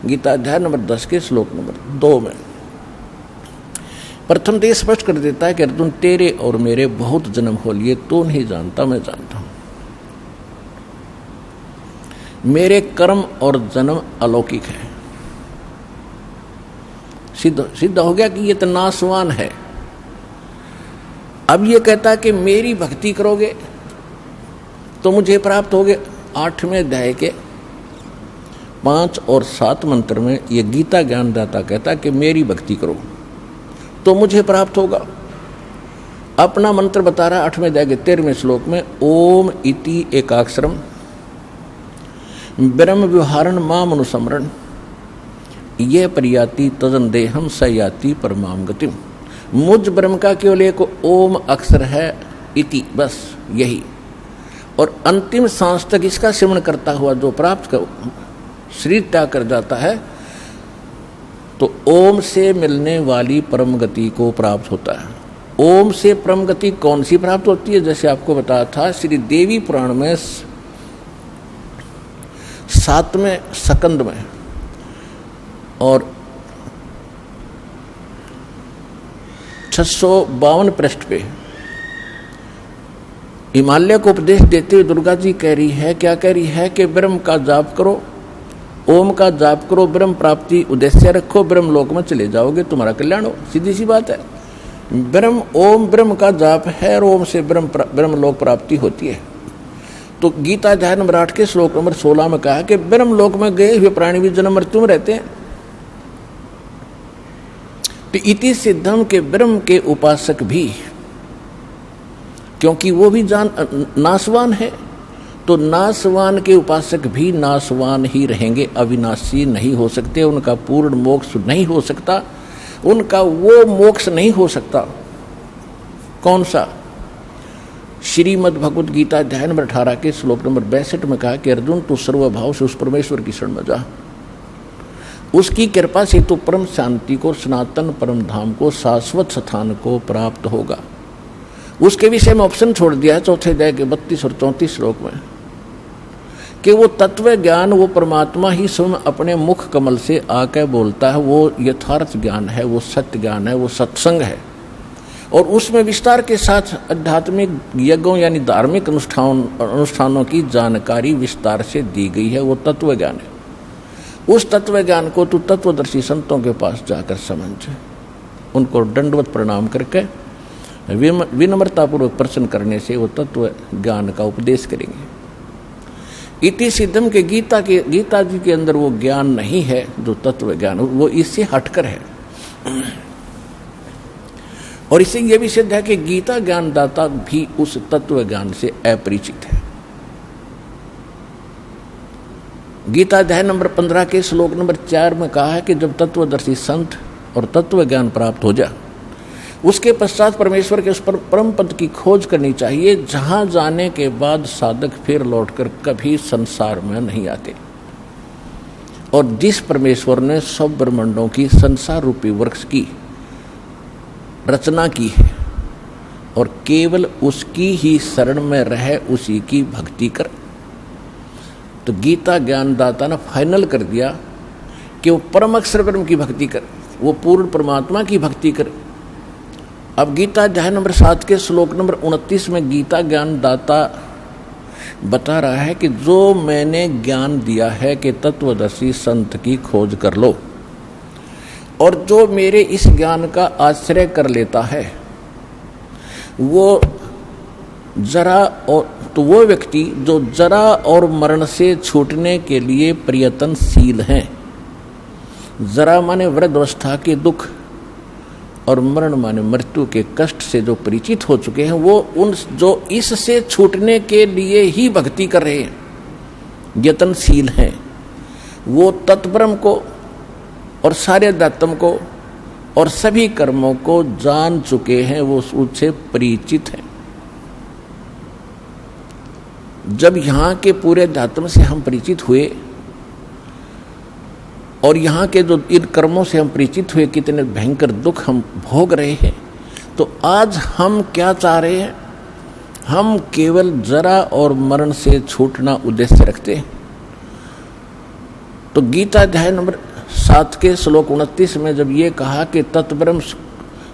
गीता अध्याय नंबर 10 के श्लोक नंबर 2 में प्रथम तो स्पष्ट कर देता है कि अर्जुन तेरे और मेरे बहुत जन्म हो लिए, तू नहीं जानता मैं जानता हूं। मेरे कर्म और जन्म अलौकिक है। सिद्ध हो गया कि ये तो नाशवान है। अब ये कहता है कि मेरी भक्ति करोगे तो मुझे प्राप्त होगे। 8वें अध्याय के 5 और 7 मंत्र में ये गीता ज्ञानदाता कहता है कि मेरी भक्ति करो तो मुझे प्राप्त होगा। अपना मंत्र बता रहा है 8वें अध्याय के 13वें श्लोक में, ओम इति एकाक्षरम ब्रह्म व्यवहारण माम अनुसमरण ये परियाति तजन देहम सयाति परमाम गतिम। मुझ ब्रह्म का केवल एक ओम अक्षर है, इति, बस यही। और अंतिम सांस तक इसका सिमरण करता हुआ जो प्राप्त कर शरीर त्याग कर जाता है तो ओम से मिलने वाली परम गति को प्राप्त होता है। ओम से परम गति कौन सी प्राप्त होती है? जैसे आपको बताया था श्री देवी पुराण में 7वें स्कंद में और 652 पृष्ठ पे हिमालय को उपदेश देते हुए दुर्गा जी कह रही है, क्या कह रही है कि ब्रह्म का जाप करो, ओम का जाप करो, ब्रह्म प्राप्ति उद्देश्य रखो, ब्रह्म लोक में चले जाओगे, तुम्हारा कल्याण हो। सीधी सी बात है। ब्रह्म ओम ब्रह्म का जाप है और ओम से ब्रह्म लोक प्राप्ति होती है। तो गीता अध्याय नंबर 8 के श्लोक नंबर 16 में कहा कि ब्रह्म लोक में गए हुए प्राणी भी जन्म मृत्यु में रहते हैं। तो इति सिद्धम के ब्रह्म के उपासक भी, क्योंकि वो भी नाशवान है, तो नाशवान के उपासक भी नाशवान ही रहेंगे, अविनाशी नहीं हो सकते, उनका पूर्ण मोक्ष नहीं हो सकता, उनका वो मोक्ष नहीं हो सकता। कौन सा? श्रीमद् भगवद गीता अध्याय नंबर 18 के श्लोक नंबर 62 में कहा कि अर्जुन तू सर्वभाव से उस परमेश्वर की शरण में जा, उसकी कृपा से तो परम शांति को, सनातन परम धाम को, शाश्वत स्थान को प्राप्त होगा। उसके विषय में ऑप्शन छोड़ दिया है चौथे अध्याय के 32 और 34 श्लोक में कि वो तत्व ज्ञान, वो परमात्मा ही स्वयं अपने मुख कमल से आकर बोलता है, वो यथार्थ ज्ञान है, वो सत्य ज्ञान है, वो सत्संग है। और उसमें विस्तार के साथ आध्यात्मिक यज्ञों यानी धार्मिक अनुष्ठानों की जानकारी विस्तार से दी गई है, वो तत्व ज्ञान है। उस तत्व ज्ञान को तू तत्वदर्शी संतों के पास जाकर समझ, उनको दंडवत प्रणाम करके विनम्रतापूर्वक प्रश्न करने से वो तत्व ज्ञान का उपदेश करेंगे। इति सिद्धम के गीता जी के अंदर वो ज्ञान नहीं है जो तत्व ज्ञान, वो इससे हटकर है। और इससे यह भी सिद्ध है कि गीता ज्ञानदाता भी उस तत्व ज्ञान से अपरिचित है। गीता अध्याय नंबर 15 के श्लोक नंबर 4 में कहा है कि जब तत्वदर्शी संत और तत्व ज्ञान प्राप्त हो जाए उसके पश्चात परमेश्वर के उस पर परम पद की खोज करनी चाहिए, जहां जाने के बाद साधक फिर लौटकर कभी संसार में नहीं आते। और जिस परमेश्वर ने सब ब्रह्मांडों की संसार रूपी वृक्ष की रचना की है और केवल उसकी ही शरण में रह उसी की भक्ति कर, तो गीता ज्ञानदाता ने फाइनल कर दिया कि वो परम अक्षर ब्रह्म की भक्ति कर, वो पूर्ण परमात्मा की भक्ति कर। अब गीता अध्याय नंबर 7 के श्लोक नंबर 29 में गीता ज्ञानदाता बता रहा है कि जो मैंने ज्ञान दिया है कि तत्वदर्शी संत की खोज कर लो, और जो मेरे इस ज्ञान का आश्रय कर लेता है वो जरा और तो वो व्यक्ति जो जरा और मरण से छूटने के लिए प्रयत्नशील हैं। जरा माने वृद्धावस्था के दुख और मरण माने मृत्यु के कष्ट से जो परिचित हो चुके हैं, वो उन जो इससे छूटने के लिए ही भक्ति कर रहे हैं, यत्नशील हैं, वो तत्ब्रह्म को और सारे अध्यात्म को और सभी कर्मों को जान चुके हैं, वो उससे परिचित हैं। जब यहाँ के पूरे अध्यात्म से हम परिचित हुए और यहाँ के जो इन कर्मों से हम परिचित हुए, कितने भयंकर दुख हम भोग रहे हैं, तो आज हम क्या चाह रहे हैं? हम केवल जरा और मरण से छूटना उद्देश्य रखते हैं। तो गीता अध्याय नंबर 7 के श्लोक 29 में जब ये कहा कि तत्ब्रह्म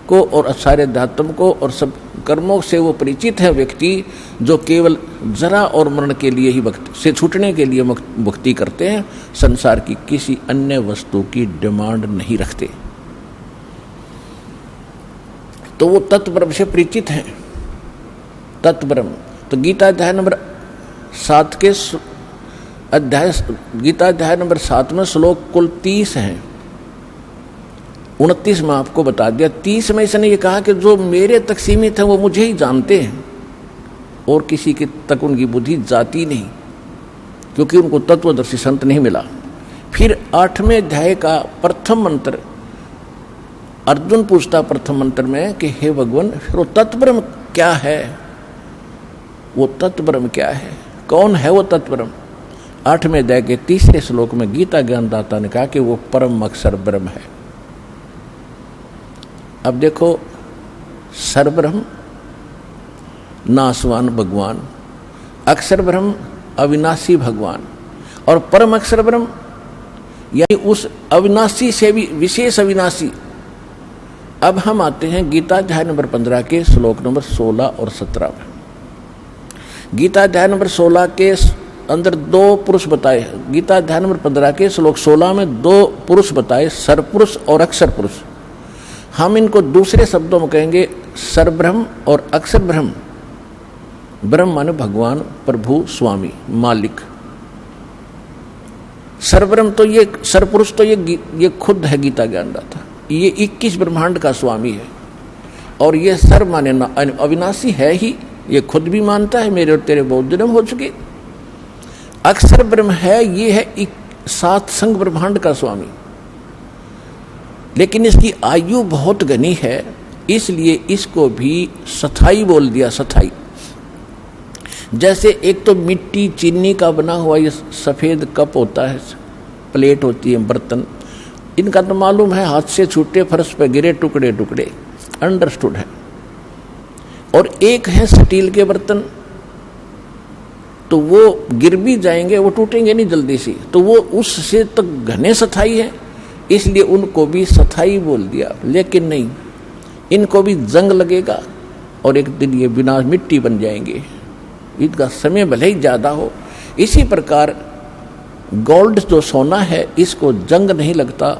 को और सारे अध्यात्म को और सब कर्मों से वो परिचित है व्यक्ति जो केवल जरा और मरण के लिए ही भक्ति से छूटने के लिए भक्ति करते हैं, संसार की किसी अन्य वस्तु की डिमांड नहीं रखते, तो वो तत्ब्रह्म से परिचित हैं। तत्ब्रह्म तो गीता अध्याय नंबर 7 के गीता अध्याय नंबर 7 में श्लोक कुल 30 हैं। 29 में आपको बता दिया। 30 में इसने ये कहा कि जो मेरे तक सीमित है वो मुझे ही जानते हैं और किसी के तक उनकी बुद्धि जाती नहीं, क्योंकि उनको तत्वदर्शी संत नहीं मिला। फिर 8वें अध्याय का प्रथम मंत्र अर्जुन पूछता प्रथम मंत्र में कि हे भगवान, फिर वो तत्ब्रह्म क्या है? वो तत्ब्रह्म क्या है? कौन है वो तत्ब्रह्म? 8वें अध्याय के 3 श्लोक में गीता ज्ञानदाता ने कहा कि वो परम अक्षर ब्रह्म है। अब देखो, सरब्रह्म नासवान भगवान, अक्षर ब्रह्म अविनाशी भगवान, और परम अक्षर ब्रह्म यानी उस अविनाशी से भी विशेष अविनाशी। अब हम आते हैं गीता अध्याय नंबर 15 के श्लोक नंबर 16 और 17 में। गीता अध्याय नंबर 16 के अंदर 2 पुरुष बताए। गीता अध्याय नंबर 15 के श्लोक 16 में 2 पुरुष बताए, सरपुरुष और अक्षर पुरुष। हम इनको दूसरे शब्दों में कहेंगे सरब्रह्म और अक्षर ब्रह्म। ब्रह्म माने भगवान, प्रभु, स्वामी, मालिक। सरब्रह्म तो ये, सरपुरुष तो ये खुद है गीता ज्ञानदाता, ये 21 ब्रह्मांड का स्वामी है। और ये सर माने अविनाशी है ही, ये खुद भी मानता है मेरे और तेरे बहुत जन्म हो चुके। अक्षर ब्रह्म है, ये है 7 संग ब्रह्मांड का स्वामी, लेकिन इसकी आयु बहुत घनी है, इसलिए इसको भी सथाई बोल दिया। सथाई जैसे एक तो मिट्टी चीनी का बना हुआ ये सफ़ेद कप होता है, प्लेट होती है, बर्तन, इनका तो मालूम है हाथ से छूटे फर्श पे गिरे टुकड़े टुकड़े, अंडरस्टूड है। और एक है स्टील के बर्तन, तो वो गिर भी जाएंगे, वो टूटेंगे नहीं जल्दी से, तो वो उससे तक घने सथाई है, इसलिए उनको भी सथाई बोल दिया। लेकिन नहीं, इनको भी जंग लगेगा और एक दिन ये बिना मिट्टी बन जाएंगे, इनका समय भले ही ज़्यादा हो। इसी प्रकार गोल्ड जो सोना है, इसको जंग नहीं लगता,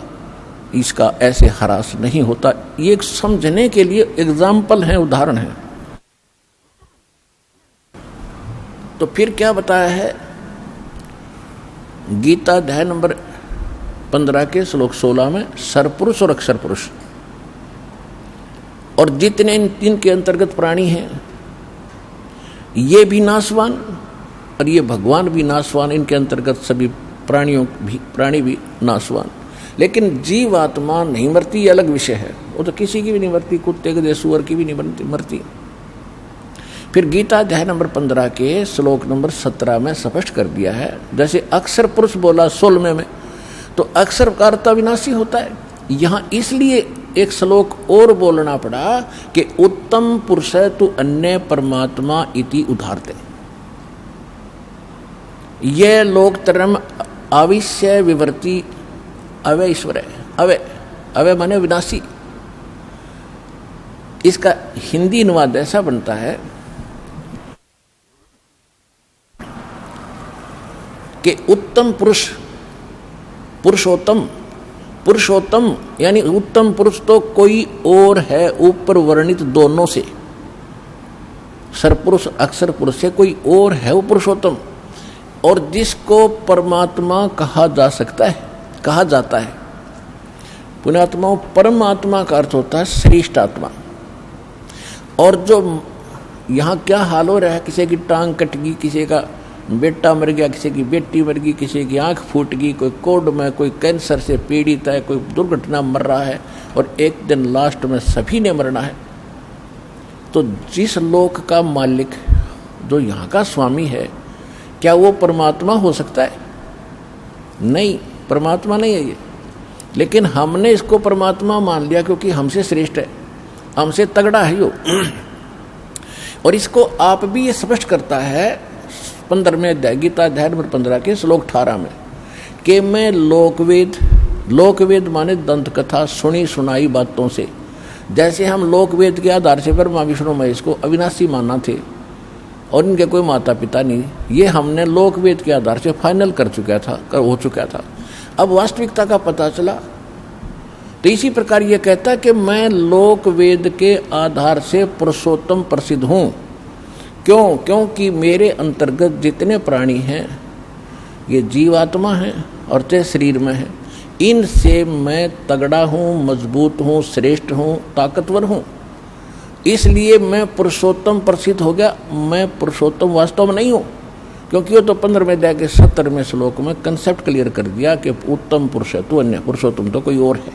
इसका ऐसे हरास नहीं होता। ये एक समझने के लिए एग्जाम्पल है, उदाहरण है। तो फिर क्या बताया है गीता अध्याय नंबर 15 के श्लोक 16 में? सरपुरुष और अक्षर पुरुष, और जितने इनके अंतर्गत प्राणी हैं ये भी नाशवान और ये भगवान भी नाशवान, इनके अंतर्गत सभी प्राणी भी नाशवान। लेकिन जीव आत्मा नहीं मरती, ये अलग विषय है, वो तो किसी की भी नहीं मरती, कुत्ते के सुअर की भी नहीं मरती। फिर गीता अध्याय नंबर 15 के श्लोक नंबर 17 में स्पष्ट कर दिया है, जैसे अक्षर पुरुष बोला 16 में, तो अक्षर का अर्थ अविनाशी होता है। यहाँ इसलिए एक श्लोक और बोलना पड़ा कि उत्तम पुरुष तु अन्य परमात्मा इति उदाहरते। यह लोकतरम अविश्य विवर्ती अवय ईश्वर है। अवय माने विनाशी। इसका हिंदी अनुवाद ऐसा बनता है कि उत्तम पुरुष, पुरुषोत्तम यानी उत्तम पुरुष तो कोई और है ऊपर वर्णित दोनों से, सरपुरुष अक्षर पुरुष से कोई और है वो पुरुषोत्तम, और जिसको परमात्मा कहा जा सकता है, कहा जाता है। पुण्यात्माओं, परमात्मा का अर्थ होता है श्रेष्ठ आत्मा। और जो यहाँ क्या हाल हो रहा है, किसी की टांग कट गई, किसी का बेटा मर गया, किसी की बेटी मर गई, किसी की आंख फूट गई, कोई कोढ़ में, कोई कैंसर से पीड़ित है, कोई दुर्घटना मर रहा है, और एक दिन लास्ट में सभी ने मरना है। तो जिस लोक का मालिक, जो यहाँ का स्वामी है, क्या वो परमात्मा हो सकता है? नहीं, परमात्मा नहीं है ये। लेकिन हमने इसको परमात्मा मान लिया क्योंकि हमसे श्रेष्ठ है, हमसे तगड़ा है यो। और इसको आप भी ये स्पष्ट करता है 15वें अध्याय, गीता अध्याय नंबर 15 के श्लोक 18 में, कि मैं लोकवेद माने दंत कथा, सुनी सुनाई बातों से, जैसे हम लोकवेद के आधार से ब्रह्मा विष्णु महेश को अविनाशी माना थे और इनके कोई माता पिता नहीं, ये हमने लोकवेद के आधार से फाइनल हो चुका था। अब वास्तविकता का पता चला, तो इसी प्रकार ये कहता है कि मैं लोकवेद के आधार से पुरुषोत्तम प्रसिद्ध हूँ। क्यों? क्योंकि मेरे अंतर्गत जितने प्राणी हैं ये जीवात्मा हैं और ते शरीर में है, इनसे मैं तगड़ा हूँ, मजबूत हूँ, श्रेष्ठ हूँ, ताकतवर हूँ, इसलिए मैं पुरुषोत्तम प्रसिद्ध हो गया। मैं पुरुषोत्तम वास्तव में नहीं हूँ, क्योंकि वो तो 15वें अध्याय के 70वें श्लोक में कंसेप्ट क्लियर कर दिया कि उत्तम पुरुष है तो अन्य, पुरुषोत्तम तो कोई और है।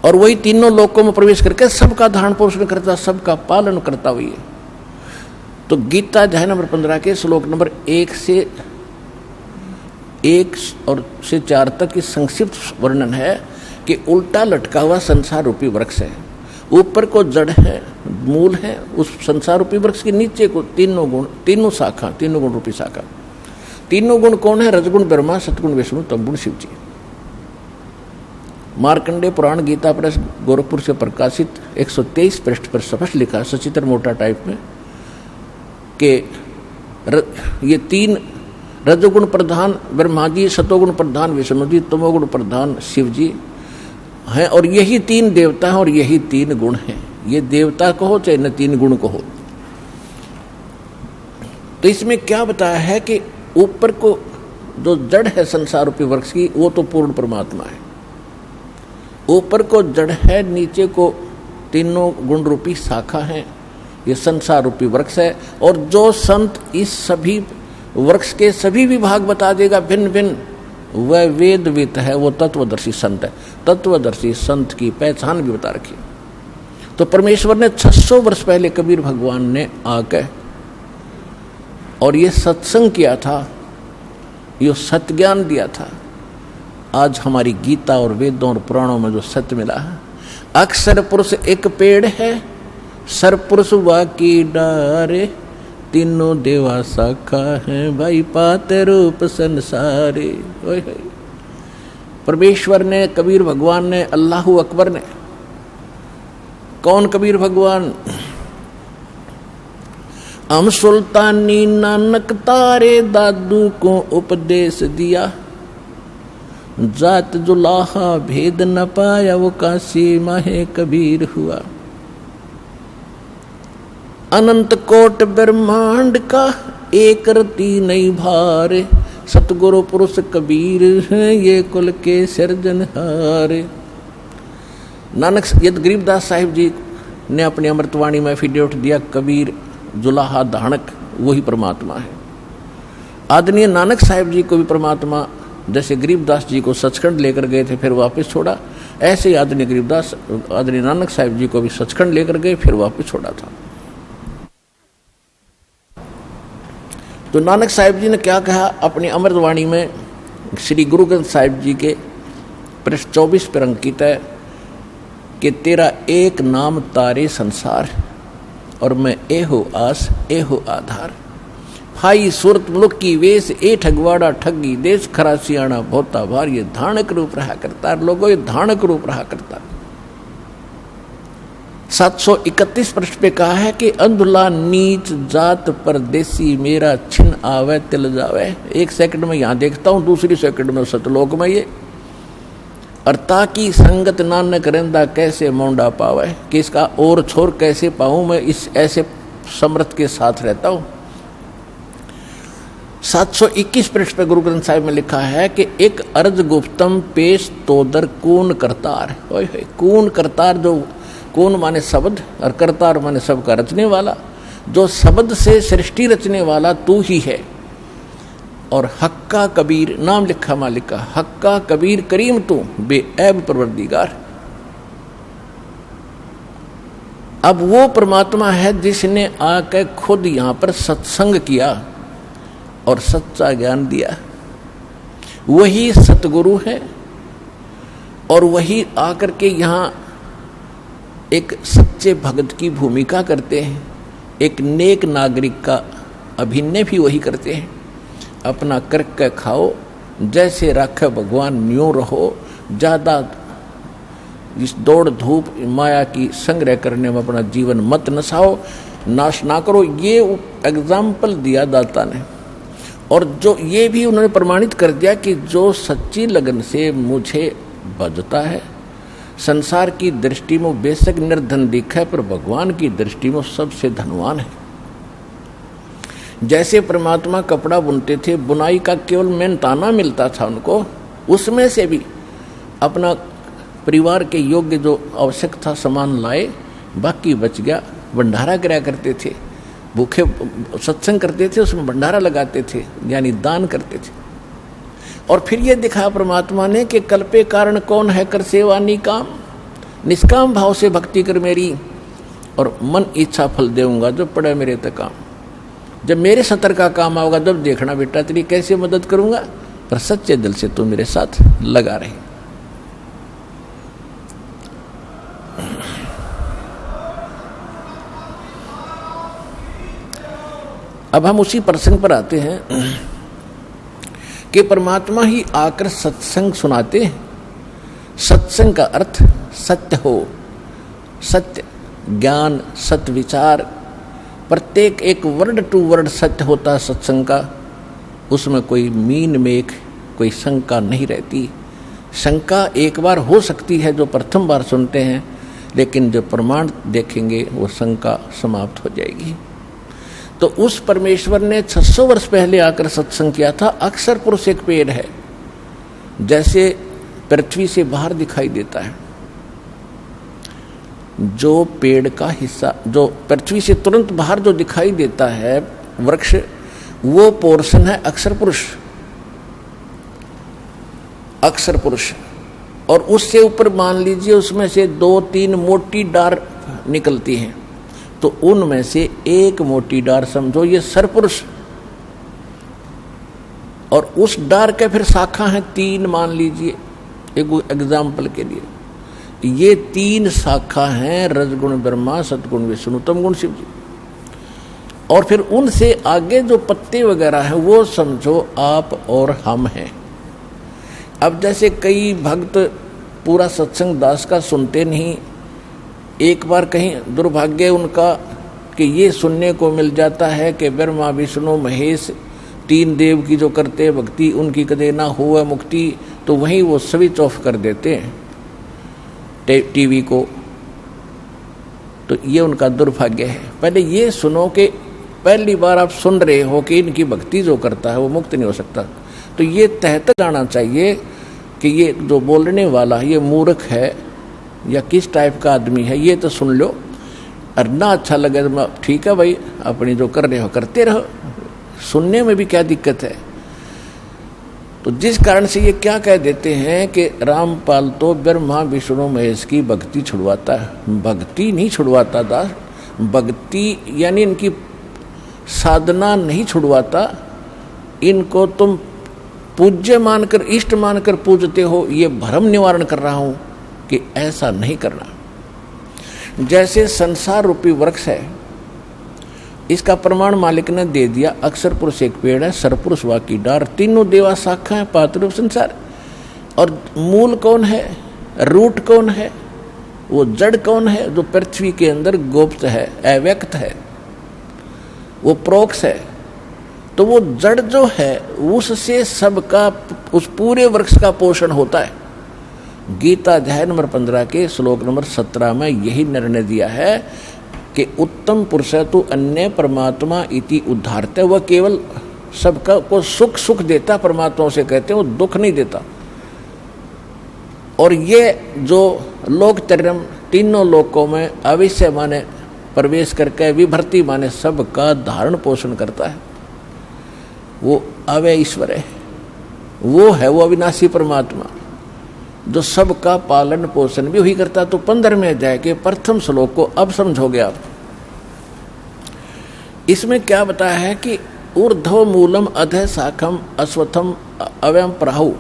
और वही तीनों लोकों में प्रवेश करके सबका धारण पोषण करता, सबका पालन करता हुई है। तो गीता अध्याय नंबर 15 के श्लोक नंबर 1 से 4 तक की संक्षिप्त वर्णन है कि उल्टा लटका हुआ संसार रूपी वृक्ष है, ऊपर को जड़ है, मूल है, उस संसार रूपी वृक्ष के नीचे को तीनों गुण, तीनों गुण रूपी शाखा। तीनों गुण कौन है? रजगुण ब्रह्मा, सतगुण विष्णु, तमगुण शिव जी। मार्कंडेय पुराण गीता प्रेस गोरखपुर से प्रकाशित 123 पृष्ठ पर स्पष्ट लिखा, सचित्र मोटा टाइप में, कि ये 3 रजोगुण प्रधान ब्रह्मा जी, सतोगुण प्रधान विष्णु जी, तमोगुण प्रधान शिव जी हैं, और यही 3 देवता हैं और यही 3 गुण हैं। ये देवता कहो चाहे न 3 गुण कहो। तो इसमें क्या बताया है कि ऊपर को जो जड़ है संसार रूपी वृक्ष की, वो तो पूर्ण परमात्मा है। ऊपर को जड़ है, नीचे को तीनों गुण रूपी शाखा है, ये संसार रूपी वृक्ष है। और जो संत इस सभी वृक्ष के सभी विभाग बता देगा भिन्न भिन्न, वह वेदवित है, वो तत्वदर्शी संत है। तत्वदर्शी संत की पहचान भी बता रखी। तो परमेश्वर ने 600 वर्ष पहले कबीर भगवान ने आकर और ये सत्संग किया था, ये सत्य ज्ञान दिया था। आज हमारी गीता और वेदों और पुराणों में जो सत्य मिला है, अक्षर पुरुष एक पेड़ है, सरपुरुष वाकी डारे, तीनों देवा शाखा है, भाई पाते रूप संसारे। परमेश्वर ने, कबीर भगवान ने, अल्लाहु अकबर ने। कौन कबीर भगवान? हम सुल्तानी नानक तारे दादू को उपदेश दिया, जात जुलाहा भेद न पाया, वो काशी माहे कबीर हुआ। अनंत कोट ब्रह्मांड का एक रति नहीं भारे, सतगुरु पुरुष कबीर है, ये कुल के सिरजनहारे। नानक यद गरीबदास साहिब जी ने अपनी अमृतवाणी में एफिडेविट दिया, कबीर जुलाहा धाणक वही परमात्मा है। आदरणीय नानक साहिब जी को भी परमात्मा, जैसे गरीबदास जी को सचखंड लेकर गए थे फिर वापस छोड़ा, ऐसे ही आदरणीय नानक साहिब जी को भी सचखंड लेकर गए फिर वापस छोड़ा था। तो नानक साहिब जी ने क्या कहा अपनी अमृतवाणी में? श्री गुरु ग्रंथ साहिब जी के पृष्ठ 24 पर अंकित है कि तेरा एक नाम तारे संसार, और मैं एहो आस एहो आधार। भाई सूरत मुल्क की वेश ए ठगवाड़ा ठगी, देश खरा सियाणा भोता भार, ये धानक रूप रहा करता। लोगों ये धानक रूप रहा करता। 731 पृष्ठ पे कहा है कि अंधुला नीच जात परदेसी, मेरा छिन आवे तिल जावे। 1 सेकंड में यहाँ देखता हूँ, दूसरी सेकंड में सतलोक में ये। और ताकि संगत नानक रहंदा कैसे मोंडा पावे, कि इसका और छोर कैसे पाऊं मैं, इस ऐसे समर्थ के साथ रहता हूं। 721 पृष्ठ पे गुरु ग्रंथ साहिब में लिखा है कि एक अर्ज गुप्तम पेश तोदर कून करतार। कून करतार, जो कून माने शब्द और करतार माने सबका रचने वाला, जो शब्द से सृष्टि रचने वाला तू ही है। और हक्का कबीर, नाम लिखा मालिक का, हक्का कबीर करीम तू बेऐब परवरदिगार। अब वो परमात्मा है जिसने आकर खुद यहां पर सत्संग किया और सच्चा ज्ञान दिया। वही सतगुरु है और वही आकर के यहाँ एक सच्चे भगत की भूमिका करते हैं, एक नेक नागरिक का अभिनय भी वही करते हैं। अपना करके खाओ, जैसे रखे भगवान न्यों रहो, ज़्यादा इस दौड़ धूप माया की संग्रह करने में अपना जीवन मत नसाओ, नाश ना करो। ये एग्जाम्पल दिया दाता ने, और जो ये भी उन्होंने प्रमाणित कर दिया कि जो सच्ची लगन से मुझे भजता है, संसार की दृष्टि में बेशक निर्धन दिखा है, पर भगवान की दृष्टि में सबसे धनवान है। जैसे परमात्मा कपड़ा बुनते थे, बुनाई का केवल मेहनताना मिलता था उनको, उसमें से भी अपना परिवार के योग्य जो आवश्यक था सामान लाए, बाकी बच गया। भंडारा कराया करते थे, भूखे सत्संग करते थे, उसमें भंडारा लगाते थे, यानी दान करते थे। और फिर ये दिखा परमात्मा ने कि कल्पे कारण कौन है कर सेवा नी काम, निष्काम भाव से भक्ति कर मेरी, और मन इच्छा फल देऊंगा जो पड़े मेरे तक काम। जब मेरे सतर का काम आओगा जब देखना बेटा तेरी कैसे मदद करूंगा, पर सच्चे दिल से तू मेरे साथ लगा रहे। अब हम उसी प्रसंग पर आते हैं कि परमात्मा ही आकर सत्संग सुनाते हैं। सत्संग का अर्थ सत्य हो, सत्य ज्ञान, सत्य विचार, प्रत्येक एक वर्ड टू वर्ड सत्य होता है सत्संग का। उसमें कोई मीन मेख, कोई शंका नहीं रहती। शंका एक बार हो सकती है जो प्रथम बार सुनते हैं, लेकिन जो प्रमाण देखेंगे वो शंका समाप्त हो जाएगी। तो उस परमेश्वर ने 600 वर्ष पहले आकर सत्संग किया था। अक्षर पुरुष एक पेड़ है, जैसे पृथ्वी से बाहर दिखाई देता है। जो पेड़ का हिस्सा जो पृथ्वी से तुरंत बाहर जो दिखाई देता है वृक्ष, वो पोर्शन है अक्षर पुरुष, अक्षर पुरुष। और उससे ऊपर मान लीजिए उसमें से 2-3 मोटी डार निकलती हैं, तो उनमें से एक मोटी डार समझो ये सरपुरुष, और उस डार के फिर शाखा है 3 मान लीजिए एक एग्जाम्पल के लिए। ये 3 शाखा हैं रजगुण ब्रह्मा, सतगुण विष्णु, तमगुण शिव जी। और फिर उनसे आगे जो पत्ते वगैरह हैं वो समझो आप और हम हैं। अब जैसे कई भक्त पूरा सत्संग दास का सुनते नहीं, एक बार कहीं दुर्भाग्य उनका कि ये सुनने को मिल जाता है कि ब्रह्मा विष्णु महेश 3 देव की जो करते भक्ति उनकी कदे ना हुआ मुक्ति, तो वहीं वो स्विच ऑफ कर देते हैं टीवी को। तो ये उनका दुर्भाग्य है। पहले ये सुनो कि पहली बार आप सुन रहे हो कि इनकी भक्ति जो करता है वो मुक्त नहीं हो सकता, तो ये तह तक जाना चाहिए कि ये जो बोलने वाला ये मूर्ख है या किस टाइप का आदमी है, ये तो सुन लो। और ना अच्छा लगे तो ठीक है भाई, अपनी जो कर रहे हो करते रहो, सुनने में भी क्या दिक्कत है। तो जिस कारण से ये क्या कह देते हैं कि रामपाल तो ब्रह्मा विष्णु महेश की भक्ति छुड़वाता है। भक्ति नहीं छुड़वाता दास, भक्ति यानी इनकी साधना नहीं छुड़वाता। इनको तुम पूज्य मानकर, इष्ट मानकर पूजते हो, ये भ्रम निवारण कर रहा हूं कि ऐसा नहीं करना। जैसे संसार रूपी वृक्ष है, इसका प्रमाण मालिक ने दे दिया। अक्षर पुरुष एक पेड़ है, सरपुरुष वाकी डार, तीनों देवा शाखा है, पात्र संसार। और मूल कौन है, रूट कौन है, वो जड़ कौन है, जो पृथ्वी के अंदर गुप्त है, अव्यक्त है, वो प्रोक्ष है। तो वो जड़ जो है उससे सबका, उस पूरे वृक्ष का पोषण होता है। गीता अध्याय नंबर 15 के श्लोक नंबर 17 में यही निर्णय दिया है कि उत्तम पुरुष तो अन्य परमात्मा इति उद्धारते। वह केवल सबका को सुख सुख देता, परमात्मा से कहते हैं, वो दुख नहीं देता। और ये जो लोक त्रयम, तीनों लोकों में अविश्य माने प्रवेश करके विभर्ति माने सबका धारण पोषण करता है, वो अव्यय ईश्वर है। वो है वो अविनाशी परमात्मा जो सबका पालन पोषण भी वही करता। तो 15वें अध्याय के प्रथम श्लोक को अब समझोगे आप। इसमें क्या बताया है कि ऊर्ध्व मूलम अधः शाखम अश्वत्थम अव्यम प्राहु,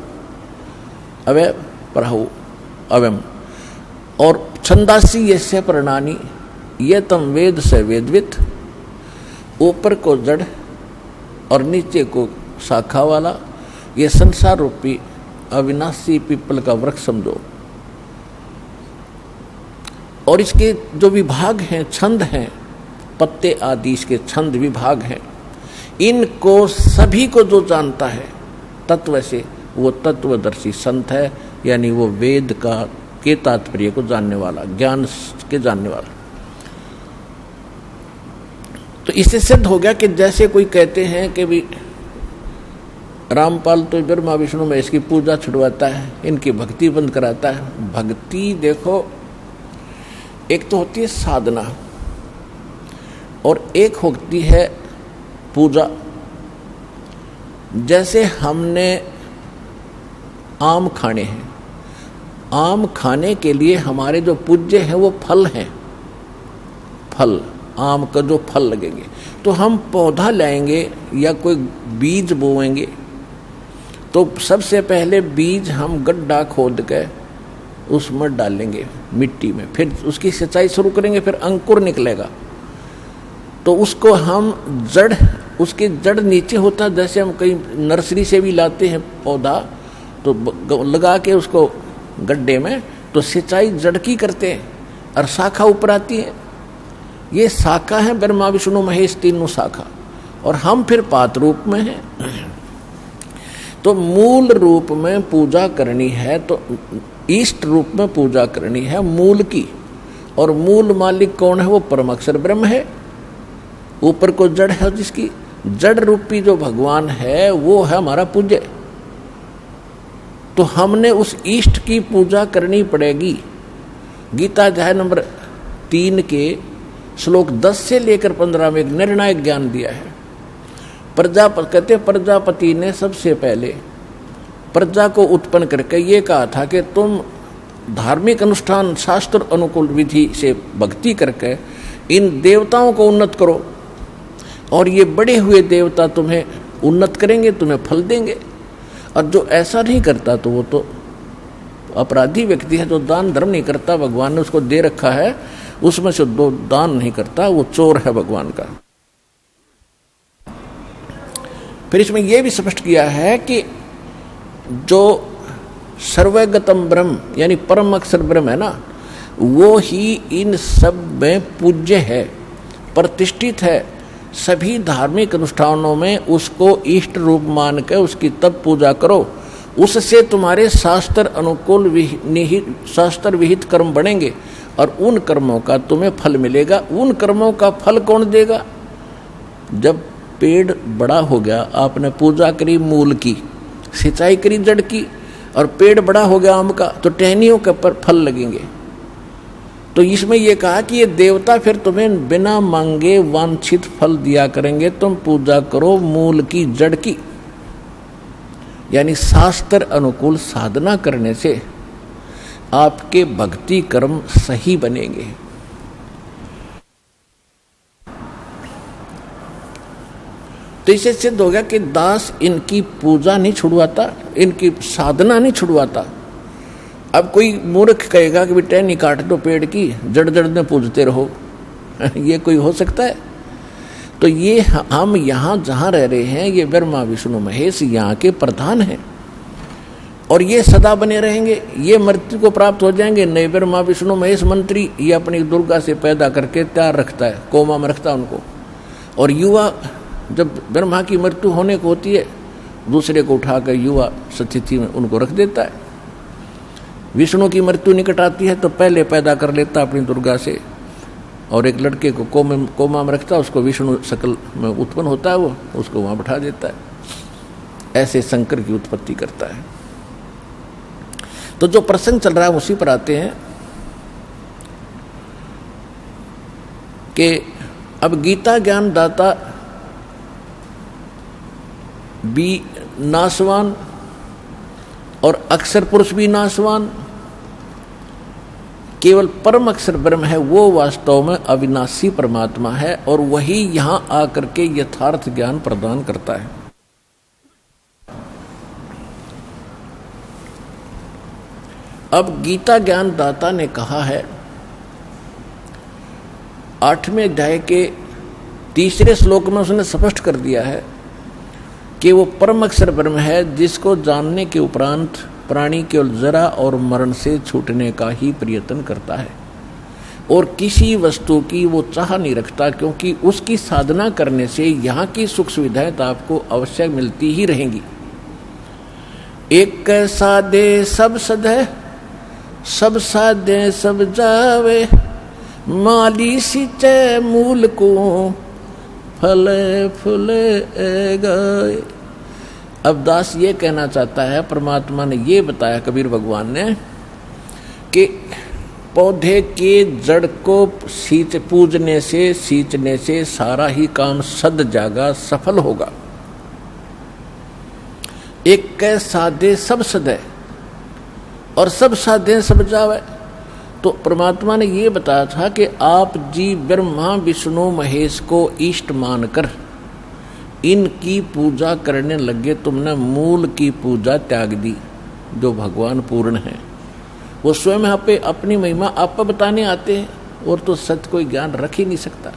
अव्यय प्राहु अव्यम, और छंदासी यस्य प्रणानी ये तम वेद से वेदवित। ऊपर को जड़ और नीचे को शाखा वाला ये संसार रूपी अविनाशी पीपल का वृक्ष समझो। और इसके जो विभाग हैं, छंद हैं, पत्ते आदि इसके छंद विभाग हैं। इनको सभी को जो जानता है तत्व से, वो तत्वदर्शी संत है, यानी वो वेद का के तात्पर्य को जानने वाला, ज्ञान के जानने वाला। तो इससे सिद्ध हो गया कि जैसे कोई कहते हैं कि भी रामपाल तो ब्रह्मा विष्णु में इसकी पूजा छुड़वाता है, इनकी भक्ति बंद कराता है। भक्ति देखो, एक तो होती है साधना और एक होती है पूजा। जैसे हमने आम खाने हैं, आम खाने के लिए हमारे जो पूज्य हैं वो फल हैं, फल, आम का जो फल लगेंगे। तो हम पौधा लाएंगे या कोई बीज बोएंगे, तो सबसे पहले बीज हम गड्ढा खोद के उसमें डालेंगे मिट्टी में, फिर उसकी सिंचाई शुरू करेंगे, फिर अंकुर निकलेगा। तो उसको हम जड़, उसकी जड़ नीचे होता है, जैसे हम कहीं नर्सरी से भी लाते हैं पौधा, तो लगा के उसको गड्ढे में, तो सिंचाई जड़ की करते हैं और शाखा ऊपर आती है। ये शाखा है ब्रह्मा विष्णु महेश तीनों शाखा, और हम फिर पात रूप में हैं। तो मूल रूप में पूजा करनी है, तो इष्ट रूप में पूजा करनी है मूल की, और मूल मालिक कौन है? वो परम अक्षर ब्रह्म है। ऊपर को जड़ है, जिसकी जड़ रूपी जो भगवान है वो है हमारा पूज्य। तो हमने उस इष्ट की पूजा करनी पड़ेगी। गीता अध्याय नंबर 3 के श्लोक 10 से लेकर 15 में एक निर्णायक ज्ञान दिया है। कहते प्रजापति ने सबसे पहले प्रजा को उत्पन्न करके ये कहा था कि तुम धार्मिक अनुष्ठान शास्त्र अनुकूल विधि से भक्ति करके इन देवताओं को उन्नत करो, और ये बड़े हुए देवता तुम्हें उन्नत करेंगे, तुम्हें फल देंगे। और जो ऐसा नहीं करता तो वो तो अपराधी व्यक्ति है, जो दान धर्म नहीं करता, भगवान ने उसको दे रखा है, उसमें से दो दान नहीं करता, वो चोर है भगवान का। फिर इसमें यह भी स्पष्ट किया है कि जो सर्वगतम ब्रह्म यानी परम अक्षर ब्रह्म है ना, वो ही इन सब में पूज्य है, प्रतिष्ठित है। सभी धार्मिक अनुष्ठानों में उसको इष्ट रूप मान के उसकी तब पूजा करो, उससे तुम्हारे शास्त्र अनुकूल शास्त्र विहित कर्म बनेंगे, और उन कर्मों का तुम्हें फल मिलेगा। उन कर्मों का फल कौन देगा? जब पेड़ बड़ा हो गया, आपने पूजा करी मूल की, सिंचाई करी जड़ की, और पेड़ बड़ा हो गया आम का, तो टहनियों के पर फल लगेंगे। तो इसमें यह कहा कि ये देवता फिर तुम्हें बिना मांगे वांछित फल दिया करेंगे, तुम पूजा करो मूल की, जड़ की। यानी शास्त्र अनुकूल साधना करने से आपके भक्ति कर्म सही बनेंगे। तो इससे सिद्ध हो गया कि दास इनकी पूजा नहीं छुड़वाता, इनकी साधना नहीं छुड़वाता। अब कोई मूर्ख कहेगा कि बेटा नहीं काट दो पेड़ की, जड़ जड़ में पूजते रहो, ये कोई हो सकता है? तो ये हम यहाँ जहाँ रह रहे हैं, ये ब्रह्मा विष्णु महेश यहाँ के प्रधान हैं, और ये सदा बने रहेंगे। ये मृत्यु को प्राप्त हो जाएंगे नहीं। ब्रह्मा विष्णु महेश मंत्री ये अपनी दुर्गा से पैदा करके तैयार रखता है, कोमा में रखता है उनको, और युवा जब ब्रह्मा की मृत्यु होने को होती है, दूसरे को उठाकर युवा स्थिति में उनको रख देता है। विष्णु की मृत्यु निकट आती है तो पहले पैदा कर लेता अपनी दुर्गा से, और एक लड़के को कोमा में रखता है, उसको विष्णु शकल में उत्पन्न होता है, वो उसको वहाँ बैठा देता है। ऐसे शंकर की उत्पत्ति करता है। तो जो प्रसंग चल रहा है उसी पर आते हैं कि अब गीता ज्ञान दाता भी नाशवान और अक्षर पुरुष भी नाशवान, केवल परम अक्षर ब्रह्म है, वो वास्तव में अविनाशी परमात्मा है, और वही यहां आकर के यथार्थ ज्ञान प्रदान करता है। अब गीता ज्ञान दाता ने कहा है 8वें अध्याय के 3 श्लोक में, उसने स्पष्ट कर दिया है कि वो परम अक्षर ब्रह्म है, जिसको जानने के उपरांत प्राणी केवल जरा और मरण से छूटने का ही प्रयत्न करता है, और किसी वस्तु की वो चाह नहीं रखता, क्योंकि उसकी साधना करने से यहाँ की सुख सुविधाएं तो आपको अवश्य मिलती ही रहेंगी। एक साधे सब सधे, सब साधे सब जावे, माली सिंचे मूल को फले फूले गए। अब दास ये कहना चाहता है, परमात्मा ने ये बताया कबीर भगवान ने कि पौधे के जड़ को पूजने से, सींचने से सारा ही काम सद जागा, सफल होगा। एक कै साधे सब सदे, और सब साधे सब जावे। तो परमात्मा ने ये बताया था कि आप जी ब्रह्मा विष्णु महेश को इष्ट मानकर इनकी पूजा करने लगे, तुमने मूल की पूजा त्याग दी जो भगवान पूर्ण है। वो स्वयं आप पे अपनी महिमा आप पर बताने आते हैं और तो सत्य कोई ज्ञान रख ही नहीं सकता।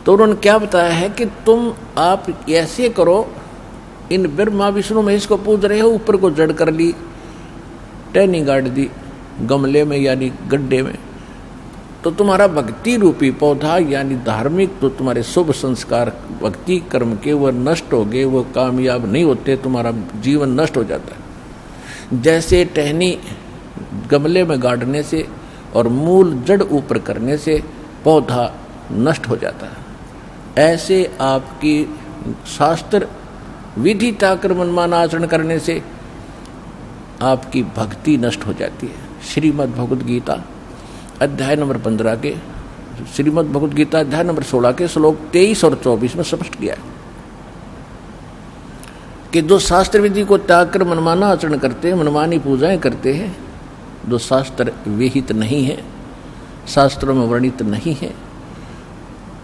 तो उन्होंने क्या बताया है कि तुम आप ऐसे करो, इन ब्रह्मा विष्णु महेश को पूज रहे हो, ऊपर को जड़ कर ली, टहनी गाड़ दी गमले में यानी गड्ढे में, तो तुम्हारा भक्ति रूपी पौधा यानी धार्मिक तो तुम्हारे शुभ संस्कार भक्ति कर्म के वो नष्ट हो गए, वो कामयाब नहीं होते, तुम्हारा जीवन नष्ट हो जाता है। जैसे टहनी गमले में गाड़ने से और मूल जड़ ऊपर करने से पौधा नष्ट हो जाता है, ऐसे आपकी शास्त्र विधि ताकर मनमाना आचरण करने से आपकी भक्ति नष्ट हो जाती है। श्रीमद् भगवद गीता अध्याय नंबर 15 के श्रीमद् भगवद गीता अध्याय नंबर 16 के श्लोक 23 और 24 में स्पष्ट किया है कि जो शास्त्र विधि को त्याग कर मनमाना आचरण करते हैं, मनमानी पूजाएं करते हैं, जो शास्त्र विहित नहीं है, शास्त्रों में वर्णित नहीं है,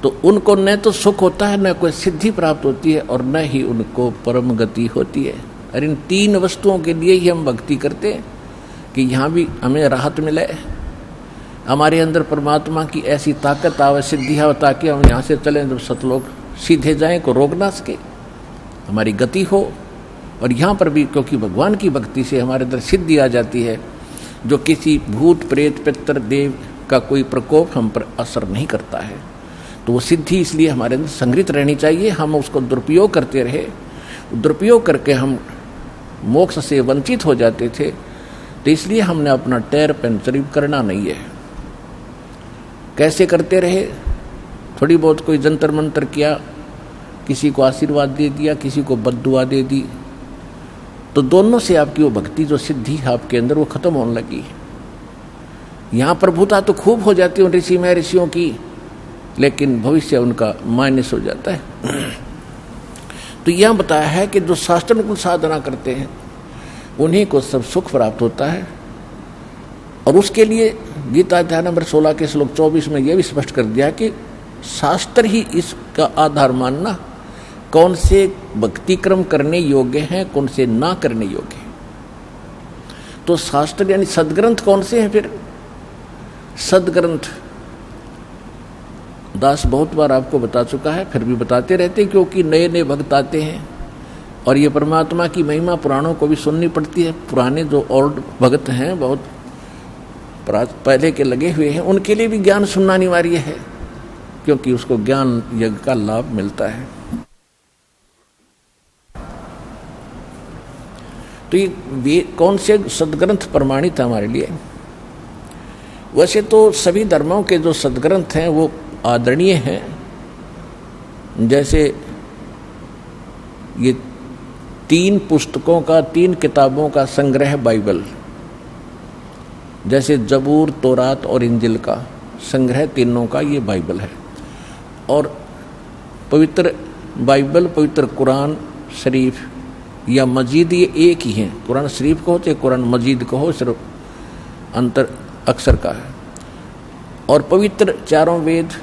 तो उनको न तो सुख होता है, न कोई सिद्धि प्राप्त होती है और न ही उनको परम गति होती है। और इन तीन वस्तुओं के लिए ही हम भक्ति करते हैं कि यहाँ भी हमें राहत मिले, हमारे अंदर परमात्मा की ऐसी ताकत आवे, सिद्धि आवे, ताकि हम यहाँ से चलें जब सतलोक सीधे जाएं, को रोक ना सके, हमारी गति हो। और यहाँ पर भी क्योंकि भगवान की भक्ति से हमारे अंदर सिद्धि आ जाती है, जो किसी भूत प्रेत पितर देव का कोई प्रकोप हम पर असर नहीं करता है, तो वो सिद्धि इसलिए हमारे अंदर संग्रहित रहनी चाहिए। हम उसको दुरुपयोग करते रहे, दुरुपयोग करके हम मोक्ष से वंचित हो जाते थे, तो इसलिए हमने अपना टैर पंचर करना नहीं है। कैसे करते रहे, थोड़ी बहुत कोई जंतर मंतर किया, किसी को आशीर्वाद दे दिया, किसी को बद्दुआ दे दी, तो दोनों से आपकी वो भक्ति जो सिद्धि आपके अंदर वो खत्म होने लगी। यहाँ प्रभुता तो खूब हो जाती है ऋषि में ऋषियों की, लेकिन भविष्य उनका माइनस हो जाता है। तो यह बताया है कि जो शास्त्रानुकूल साधना करते हैं उन्हीं को सब सुख प्राप्त होता है। और उसके लिए गीता अध्याय नंबर 16 के श्लोक 24 में यह भी स्पष्ट कर दिया कि शास्त्र ही इसका आधार मानना, कौन से भक्ति क्रम करने योग्य हैं, कौन से ना करने योग्य हैं। तो शास्त्र यानी सदग्रंथ कौन से हैं? फिर सदग्रंथ दास बहुत बार आपको बता चुका है, फिर भी बताते रहते हैं, क्योंकि नए नए भक्त आते हैं और ये परमात्मा की महिमा पुराणों को भी सुननी पड़ती है। पुराने जो ओल्ड भक्त हैं, बहुत पहले के लगे हुए हैं, उनके लिए भी ज्ञान सुनना अनिवार्य है, क्योंकि उसको ज्ञान यज्ञ का लाभ मिलता है। तो ये कौन से सदग्रंथ प्रमाणित है हमारे लिए? वैसे तो सभी धर्मों के जो सदग्रंथ हैं वो आदरणीय हैं। जैसे ये 3 पुस्तकों का, 3 किताबों का संग्रह बाइबल, जैसे जबूर, तौरात और इंजिल का संग्रह, तीनों का ये बाइबल है। और पवित्र बाइबल, पवित्र कुरान शरीफ या मजीद, ये एक ही हैं। कुरान शरीफ को हो चाहे कुरान मजीद को हो, सिर्फ अंतर अक्षर का है। और पवित्र चारों वेद,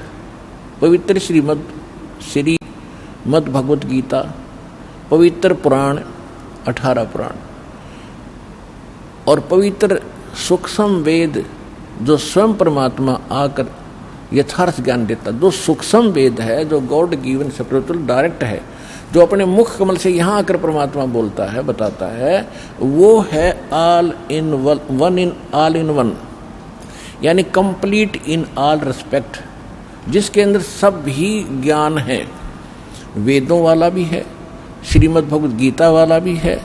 पवित्र श्रीमद् भगवद गीता, पवित्र पुराण 18 पुराण, और पवित्र सूक्ष्म वेद जो स्वयं परमात्मा आकर यथार्थ ज्ञान देता, जो सूक्ष्म वेद है, जो गॉड गिवन स्पिरिचुअल डायरेक्ट है, जो अपने मुख कमल से यहाँ आकर परमात्मा बोलता है, बताता है, वो है ऑल इन वन, यानी कंप्लीट इन ऑल रिस्पेक्ट, जिसके अंदर सब ही ज्ञान है। वेदों वाला भी है, श्रीमद् भगवद गीता वाला भी है,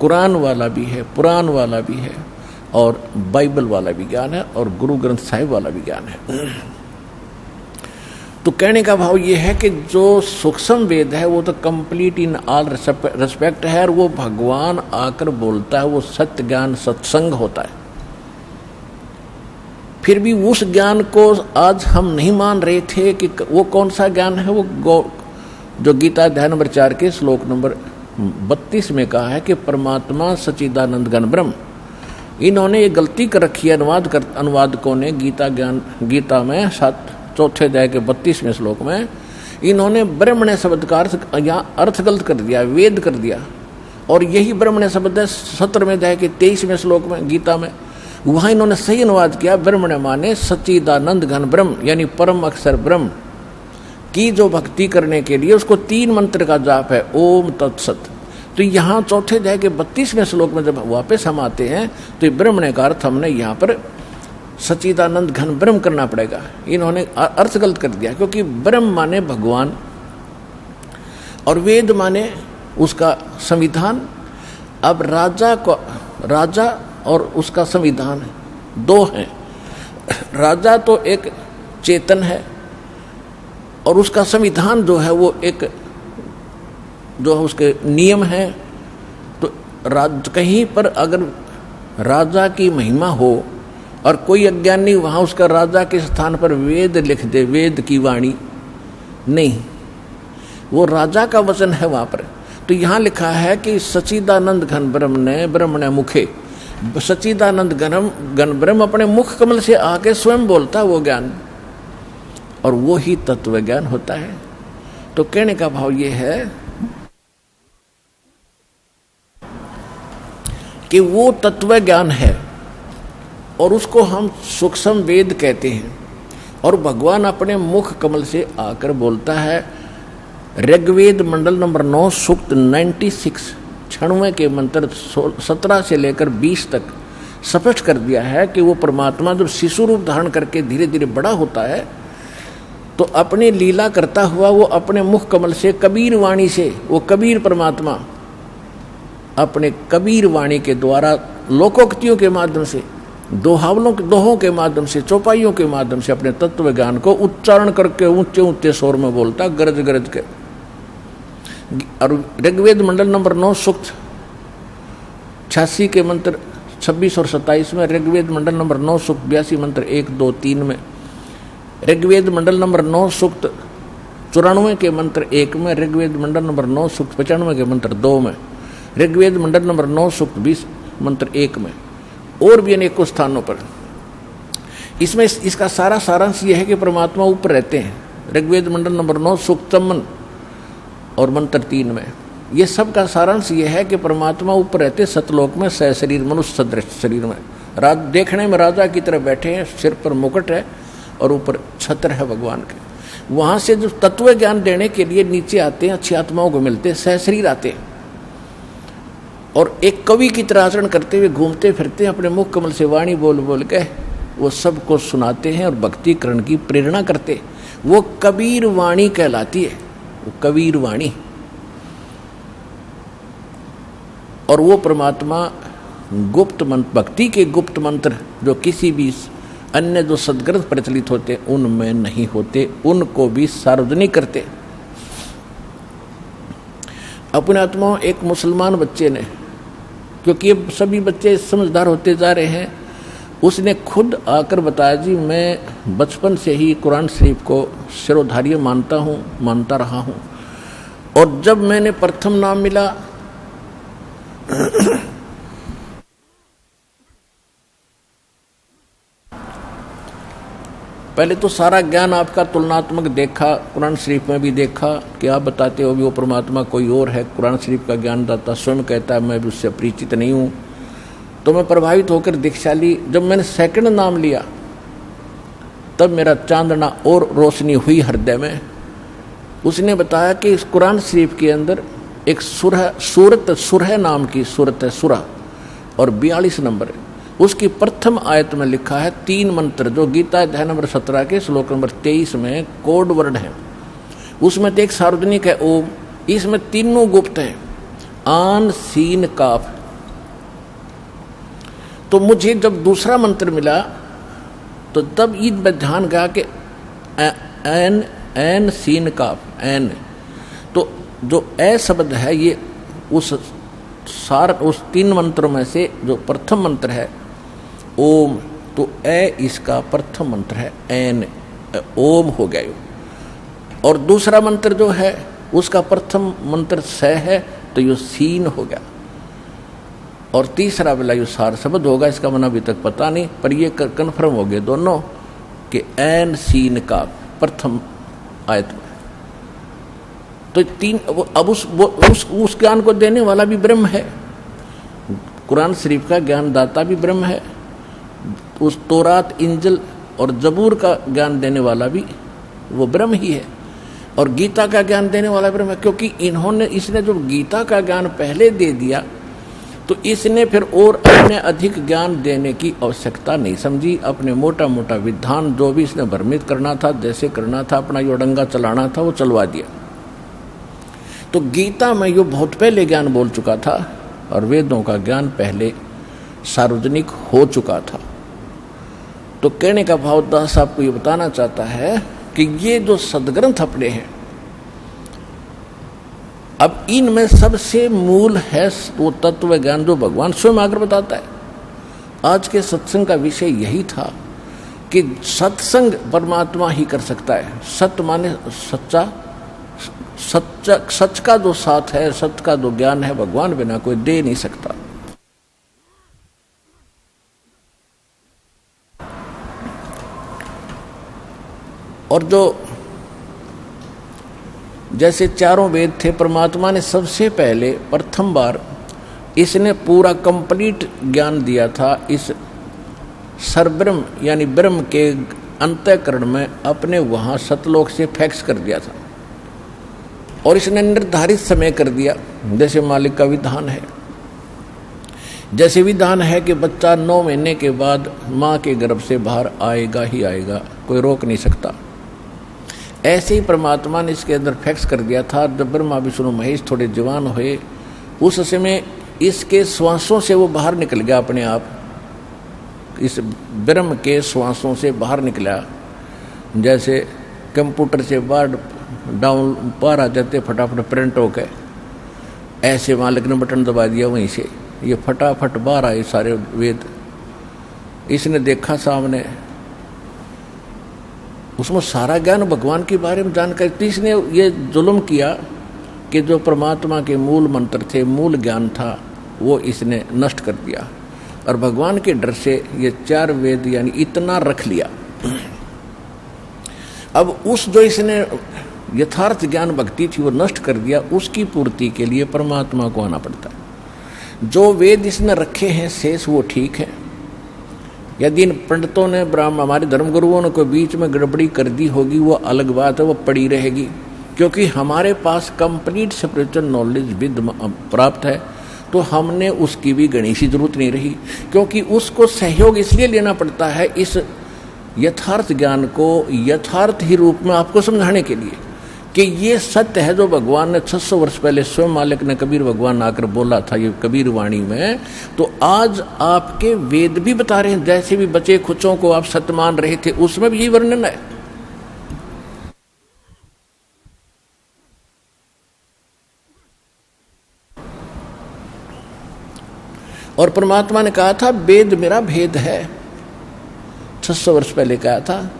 कुरान वाला भी है, पुराण वाला भी है, और बाइबल वाला भी ज्ञान है, और गुरु ग्रंथ साहिब वाला भी ज्ञान है। तो कहने का भाव ये है कि जो सूक्ष्म वेद है वो तो कंप्लीट इन ऑल रिस्पेक्ट है, और वो भगवान आकर बोलता है, वो सत्य ज्ञान सत्संग होता है। फिर भी उस ज्ञान को आज हम नहीं मान रहे थे कि वो कौन सा ज्ञान है। वो जो गीता अध्याय नंबर 4 के श्लोक नंबर 32 में कहा है कि परमात्मा सच्चिदानंद घन ब्रह्म इन्होंने ये गलती कर रखी है अनुवादकों ने गीता में 4 अध्याय के 32वें श्लोक में इन्होंने ब्रह्मण्य शब्द का अर्थ गलत कर दिया, वेद कर दिया। और यही ब्रह्मण्य शब्द है 17वें अध्याय के 23वें श्लोक में गीता में, वहां इन्होंने सही अनुवाद किया। ब्रह्मण्य माने सच्चिदानंद घन ब्रह्म, यानी परम अक्षर ब्रह्म की जो भक्ति करने के लिए उसको 3 मंत्र का जाप है, ओम तत्सत। तो यहाँ 4 अध्याय के 32वें श्लोक में जब वापस हम आते हैं तो ये ब्रह्मण्य का अर्थ हमने यहाँ पर सच्चिदानंद घन ब्रह्म करना पड़ेगा। इन्होंने अर्थ गलत कर दिया, क्योंकि ब्रह्म माने भगवान और वेद माने उसका संविधान। अब राजा और उसका संविधान 2 हैं। राजा तो एक चेतन है और उसका संविधान जो है वो एक जो उसके नियम है। तो कहीं पर अगर राजा की महिमा हो और कोई अज्ञानी वहाँ उसका राजा के स्थान पर वेद लिख दे, वेद की वाणी नहीं, वो राजा का वचन है वहाँ पर। तो यहाँ लिखा है कि सच्चिदानंद घन ब्रह्म ने ब्रह्मण्य मुखे, सच्चिदानंद घन ब्रह्म अपने मुख कमल से आके स्वयं बोलता वो ज्ञान, और वो ही तत्व ज्ञान होता है। तो कहने का भाव ये है कि वो तत्व ज्ञान है और उसको हम सूक्ष्म वेद कहते हैं, और भगवान अपने मुख कमल से आकर बोलता है। ऋग्वेद मंडल नंबर 9 सूक्त 96 96 के मंत्र 17 से लेकर 20 तक स्पष्ट कर दिया है कि वो परमात्मा जब शिशु रूप धारण करके धीरे धीरे बड़ा होता है तो अपनी लीला करता हुआ वो अपने मुख कमल से कबीर वाणी से, वो कबीर परमात्मा अपने कबीर वाणी के द्वारा लोकोक्तियों के माध्यम से, दोहों के माध्यम से, चौपाइयों के माध्यम से अपने तत्व ज्ञान को उच्चारण करके ऊंचे ऊंचे स्वर में बोलता, गरज गरज के। और ऋग्वेद मंडल नंबर 9 सूक्त 86 के मंत्र 26 और 27 में, ऋग्वेद मंडल नंबर 9 सूक्त 82 मंत्र 1, 2, 3 में, ऋग्वेद मंडल नंबर 9 सूक्त 94 के मंत्र 1 में, ऋग्वेद मंडल नंबर 9 सूक्त 95 के मंत्र 2 में, ऋग्वेद मंडल नंबर 9 सूक्त 20 मंत्र 1 में, और भी अनेकों स्थानों पर। इसमें इसका सारा सारांश यह है कि परमात्मा ऊपर रहते हैं। ऋग्वेद मंडल नंबर 9 सूक्त 54 और मंत्र 3 में ये सब का सारांश यह है कि परमात्मा ऊपर रहते सतलोक में, सह शरीर मनुष्य सदृश शरीर में, देखने में राजा की तरह बैठे हैं, सिर पर मुकुट है और ऊपर छत्र है भगवान के। वहाँ से जो तत्व ज्ञान देने के लिए नीचे आते हैं, अच्छी आत्माओं को मिलते हैं, सह शरीर आते हैं और एक कवि की तरह आचरण करते हुए घूमते फिरते हैं, अपने मुख कमल से वाणी बोल बोल के वो सबको सुनाते हैं और भक्तिकरण की प्रेरणा करते। वो कबीर वाणी कहलाती है, वो कबीर वाणी। और वो परमात्मा गुप्त मंत्र, भक्ति के गुप्त मंत्र जो किसी भी अन्य जो सदग्रंथ प्रचलित होते उनमें नहीं होते, उनको भी सार्वजनिक करते। अपने आत्माओं, एक मुसलमान बच्चे ने, क्योंकि ये सभी बच्चे समझदार होते जा रहे हैं, उसने खुद आकर बताया, जी मैं बचपन से ही कुरान शरीफ को सिरोधार्य मानता रहा हूँ, और जब मैंने प्रथम नाम मिला पहले तो सारा ज्ञान आपका तुलनात्मक देखा, कुरान शरीफ में भी देखा कि आप बताते हो भी वो परमात्मा कोई और है, कुरान शरीफ का ज्ञान दाता स्वयं कहता है मैं भी उससे परिचित नहीं हूँ। तो मैं प्रभावित होकर दीक्षा ली। जब मैंने सेकंड नाम लिया तब मेरा चांदना और रोशनी हुई हृदय में। उसने बताया कि इस कुरान शरीफ के अंदर एक सुरह नाम की सूरत है, सुरा, और 42 नंबर है। उसकी प्रथम आयत में लिखा है 3 मंत्र जो गीता अध्याय नंबर 17 के श्लोक नंबर 23 में कोड वर्ड है। उसमें तो एक सार्वजनिक है ओम, इसमें तीनों गुप्त हैं, आन सीन काफ। तो मुझे जब दूसरा मंत्र मिला तो तब ईद में ध्यान गया कि एन सीन काफ, एन, तो जो ए शब्द है ये उस 3 मंत्रों में से जो प्रथम मंत्र है ओम, तो ए इसका प्रथम मंत्र है, एन ओम हो गया यो। और दूसरा मंत्र जो है उसका प्रथम मंत्र स है, तो यो सीन हो गया। और तीसरा विलय सार शब्द होगा, इसका मन अभी तक पता नहीं, पर ये कन्फर्म हो गए दोनों कि ऐन सीन का प्रथम आयत में। तो तीन, अब उस ज्ञान को देने वाला भी ब्रह्म है, कुरान शरीफ का ज्ञान दाता भी ब्रह्म है, उस तौरात इंजिल और जबूर का ज्ञान देने वाला भी वो ब्रह्म ही है, और गीता का ज्ञान देने वाला ब्रह्म है। क्योंकि इसने जो गीता का ज्ञान पहले दे दिया, तो इसने फिर और अन्य अधिक ज्ञान देने की आवश्यकता नहीं समझी। अपने मोटा मोटा विधान जो भी इसने भ्रमित करना था, जैसे करना था, अपना यो डंगा चलाना था, वो चलवा दिया। तो गीता में यो बहुत पहले ज्ञान बोल चुका था, और वेदों का ज्ञान पहले सार्वजनिक हो चुका था। तो कहने का भाव दास आपको ये बताना चाहता है कि ये जो सदग्रंथ अपने हैं, अब इनमें सबसे मूल है वो तत्व ज्ञान जो भगवान स्वयं आकर बताता है। आज के सत्संग का विषय यही था कि सत्संग परमात्मा ही कर सकता है। सत्य माने सच्चा, सच का जो साथ है, सत्य का जो ज्ञान है, भगवान बिना कोई दे नहीं सकता। और जो जैसे चारों वेद थे, परमात्मा ने सबसे पहले प्रथम बार इसने पूरा कंप्लीट ज्ञान दिया था इस सरब्रह्म यानी ब्रह्म के अंतःकरण में, अपने वहाँ सतलोक से फैक्स कर दिया था, और इसने निर्धारित समय कर दिया। जैसे मालिक का विधान है, जैसे विधान है कि बच्चा 9 महीने के बाद माँ के गर्भ से बाहर आएगा ही आएगा, कोई रोक नहीं सकता। ऐसे ही परमात्मा ने इसके अंदर फैक्स कर दिया था। जब ब्रह्मा विष्णु महेश थोड़े जवान हुए, उस समय इसके श्वासों से वो बाहर निकल गया, अपने आप इस ब्रह्म के श्वासों से बाहर निकला। जैसे कंप्यूटर से बाहर डाउन बाहर आ जाते फटाफट प्रिंट हो गए, ऐसे मालिक ने बटन दबा दिया, वहीं से ये फटाफट बाहर आए सारे वेद। इसने देखा सामने, उसमें सारा ज्ञान भगवान के बारे में जानकर, इसने ये जुल्म किया कि जो परमात्मा के मूल मंत्र थे, मूल ज्ञान था, वो इसने नष्ट कर दिया, और भगवान के डर से ये 4 वेद यानी इतना रख लिया। अब उस जो इसने यथार्थ ज्ञान भक्ति थी वो नष्ट कर दिया, उसकी पूर्ति के लिए परमात्मा को आना पड़ता है। जो वेद इसने रखे हैं शेष वो ठीक है। यदि इन पंडितों ने हमारे धर्मगुरुओं ने कोई बीच में गड़बड़ी कर दी होगी, वो अलग बात है, वो पड़ी रहेगी। क्योंकि हमारे पास कंप्लीट स्पिरिचुअल नॉलेज विद प्राप्त है, तो हमने उसकी भी गणेश की जरूरत नहीं रही। क्योंकि उसको सहयोग इसलिए लेना पड़ता है इस यथार्थ ज्ञान को यथार्थ ही रूप में आपको समझाने के लिए कि ये सत्य है जो भगवान ने 600 वर्ष पहले स्वयं मालिक ने कबीर भगवान आकर बोला था ये कबीर वाणी में। तो आज आपके वेद भी बता रहे हैं, जैसे भी बचे खुचों को आप सत्य मान रहे थे, उसमें भी यही वर्णन है। और परमात्मा ने कहा था वेद मेरा भेद है, 600 वर्ष पहले कहा था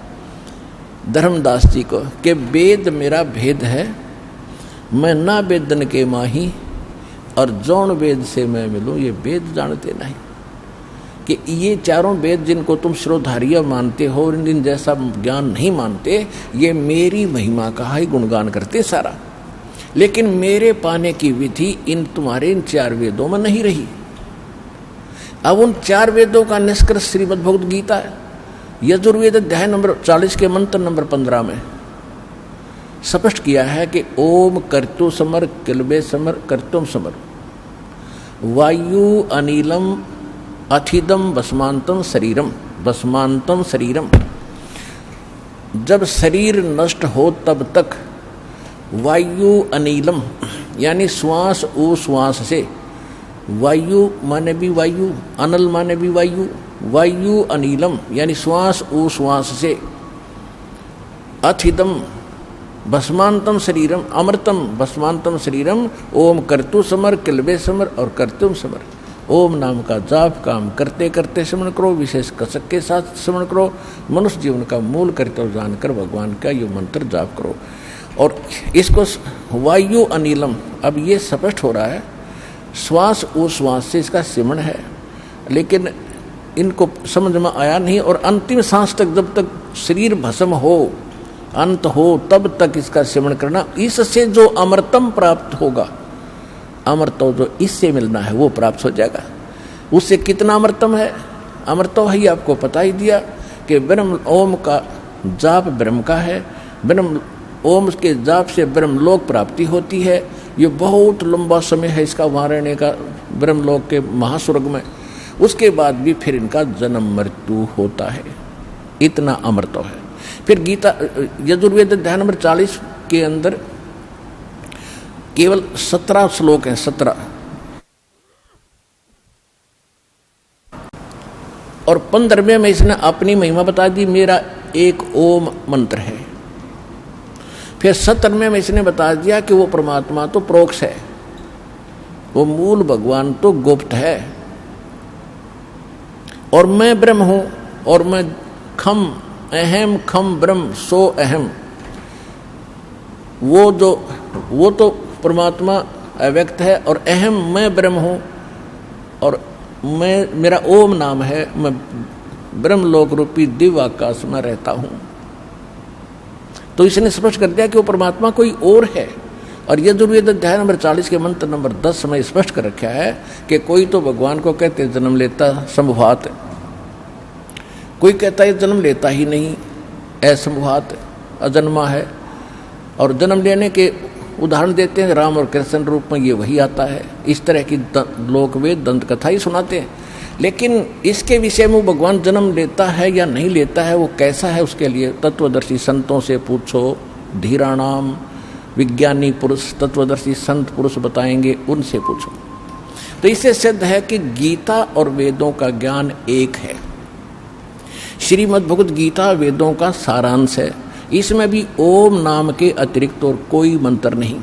धर्मदास जी को कि वेद मेरा भेद है, मैं ना वेदन के माही, और जौन वेद से मैं मिलूं ये वेद जानते नहीं। कि ये चारों वेद जिनको तुम श्रोधार्य मानते हो और इन जैसा ज्ञान नहीं मानते, ये मेरी महिमा का ही गुणगान करते सारा, लेकिन मेरे पाने की विधि इन तुम्हारे इन 4 वेदों में नहीं रही। अब उन 4 वेदों का निष्कर्ष श्रीमद् भगवद गीता है। यजुर्वेद अध्याय नंबर 40 के मंत्र नंबर 15 में स्पष्ट किया है कि ओम कर्तु समर किलबे समर कर्तुम समर वायु अनिलम अथिदम भस्मांतम शरीरम भस्मांतम शरीरम। जब शरीर नष्ट हो तब तक वायु अनिलम यानी श्वास उश्वास से, वायु माने भी वायु, अनल माने भी वायु, वायु अनिलम यानी श्वास उश्वास से, अथिदम भस्मांतम शरीरम अमृतम भस्मांतम शरीरम, ओम कर्तु समर किलबे समर और कर्तुम समर। ओम नाम का जाप काम करते करते स्मरण करो, विशेष कसक के साथ स्मरण करो, मनुष्य जीवन का मूल कर्तव्य जानकर भगवान का ये मंत्र जाप करो। और इसको वायु अनिलम, अब ये स्पष्ट हो रहा है श्वास उश्वास से इसका सिमरण है, लेकिन इनको समझ में आया नहीं। और अंतिम सांस तक, जब तक शरीर भस्म हो, अंत हो, तब तक इसका सिमरण करना। इससे जो अमृतम प्राप्त होगा, अमृतो जो इससे मिलना है वो प्राप्त हो जाएगा। उससे कितना अमृतम है? अमृतो ही आपको पता ही दिया कि ब्रह्म ओम का जाप ब्रह्म का है, ब्रह्म ओम के जाप से ब्रह्मलोक प्राप्ति होती है। ये बहुत लंबा समय है इसका वहाँ रहने का ब्रह्मलोक के महास्वर्ग में। उसके बाद भी फिर इनका जन्म मृत्यु होता है, इतना अमृतो है। फिर गीता यजुर्वेद अध्याय नंबर 40 के अंदर केवल 17 श्लोक हैं, 17, और 15वें में इसने अपनी महिमा बता दी, मेरा एक ओम मंत्र है। फिर 17वें में इसने बता दिया कि वो परमात्मा तो प्रोक्ष है, वो मूल भगवान तो गुप्त है, और मैं ब्रह्म हूं, और मैं खम अहम खम ब्रह्म सो अहम। वो तो परमात्मा अव्यक्त है, और अहम मैं ब्रह्म हूं, और मेरा ओम नाम है, मैं ब्रह्मलोक रूपी दिव्य आकाश में रहता हूं। तो इसने स्पष्ट कर दिया कि वो परमात्मा कोई और है। और यजुर्वेद अध्याय नंबर 40 के मंत्र नंबर 10 में स्पष्ट कर रखा है कि कोई तो भगवान को कहते जन्म लेता संभवात, कोई कहता है जन्म लेता ही नहीं, असंभवात, अजन्मा है। और जन्म लेने के उदाहरण देते हैं, राम और कृष्ण रूप में ये वही आता है। इस तरह की लोकवेद दंत कथा ही सुनाते हैं। लेकिन इसके विषय में भगवान जन्म लेता है या नहीं लेता है, वो कैसा है, उसके लिए तत्वदर्शी संतों से पूछो, धीराणाम, विज्ञानी पुरुष तत्वदर्शी संत पुरुष बताएंगे, उनसे पूछो। तो इससे सिद्ध है कि गीता और वेदों का ज्ञान एक है। श्रीमद् भगवद गीता वेदों का सारांश है। इसमें भी ओम नाम के अतिरिक्त और कोई मंत्र नहीं।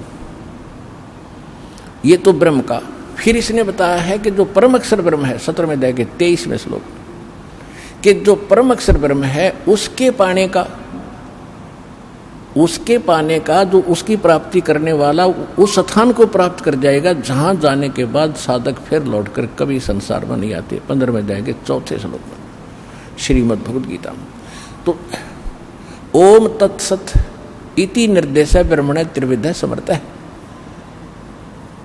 ये तो ब्रह्म का। फिर इसने बताया है कि जो परम अक्षर ब्रह्म है, 17वें अध्याय के 23वें श्लोक, कि जो परम अक्षर ब्रह्म है उसके पाने का जो उसकी प्राप्ति करने वाला उस स्थान को प्राप्त कर जाएगा जहां जाने के बाद साधक फिर लौटकर कभी संसार में नहीं आते। 15वें अध्याय के 4थे श्लोक में श्रीमद् भगवद गीता में। तो ओम तत्सत इति निर्देश ब्रह्मणे त्रिविध समर्थ है।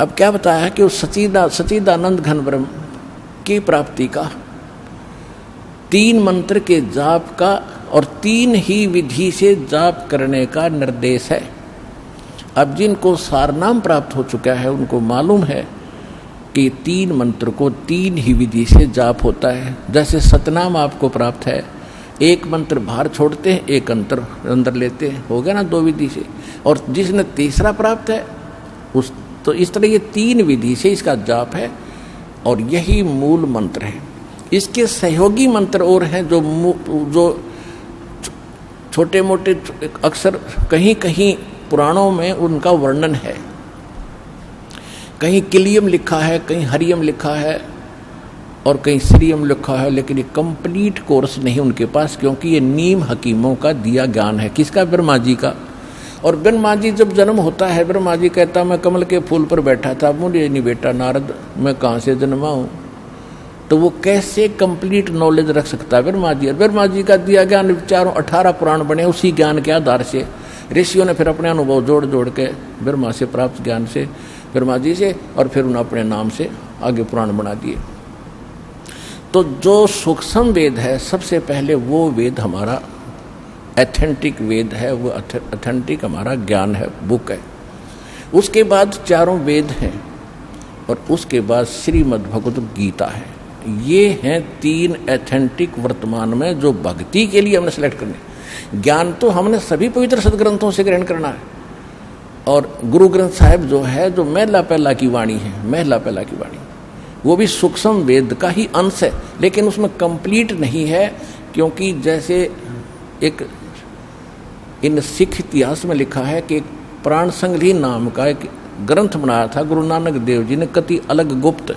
अब क्या बताया है कि उस सच्चिदानंद घन ब्रह्म की प्राप्ति का 3 मंत्र के जाप का और 3 ही विधि से जाप करने का निर्देश है। अब जिनको सारनाम प्राप्त हो चुका है उनको मालूम है कि 3 मंत्र को 3 ही विधि से जाप होता है। जैसे सतनाम आपको प्राप्त है, एक मंत्र बाहर छोड़ते हैं, एक अंदर लेते हैं, हो गया ना 2 विधि से। और जिसने तीसरा प्राप्त है उस, तो इस तरह ये 3 विधि से इसका जाप है, और यही मूल मंत्र है। इसके सहयोगी मंत्र और हैं जो छोटे मोटे अक्सर कहीं कहीं पुराणों में उनका वर्णन है। कहीं किलियम लिखा है, कहीं हरियम लिखा है, और कहीं श्रीयम लिखा है, लेकिन ये कंप्लीट कोर्स नहीं उनके पास, क्योंकि ये नीम हकीमों का दिया ज्ञान है। किसका? ब्रह्मा जी का। और ब्रह्मा जी जब जन्म होता है, ब्रह्मा जी कहता मैं कमल के फूल पर बैठा था, मुझे नहीं बेटा नारद मैं कहाँ से जन्मा हूँ। तो वो कैसे कंप्लीट नॉलेज रख सकता है ब्रह्मा जी? ब्रह्मा जी का दिया ज्ञान, चारों 18 पुराण बने उसी ज्ञान के आधार से। ऋषियों ने फिर अपने अनुभव जोड़ जोड़ के ब्रह्मा से प्राप्त ज्ञान से, ब्रह्मा जी से, और फिर उन्होंने अपने नाम से आगे पुराण बना दिए। तो जो सूक्ष्म वेद है, सबसे पहले वो वेद हमारा एथेंटिक वेद है, वो एथेंटिक हमारा ज्ञान है, बुक है। उसके बाद 4 वेद हैं, और उसके बाद श्रीमद् भगवद गीता है। ये हैं 3 एथेंटिक वर्तमान में जो भक्ति के लिए हमने सेलेक्ट करने। ज्ञान तो हमने सभी पवित्र सदग्रंथों से ग्रहण करना है, और गुरु ग्रंथ साहिब जो है, जो महला पहला की वाणी है, महला पहला की वाणी, वो भी सूक्ष्म वेद का ही अंश है, लेकिन उसमें कंप्लीट नहीं है। क्योंकि जैसे एक इन सिख इतिहास में लिखा है कि एक प्राण संग्रही नाम का एक ग्रंथ बनाया था गुरु नानक देव जी ने, कति अलग गुप्त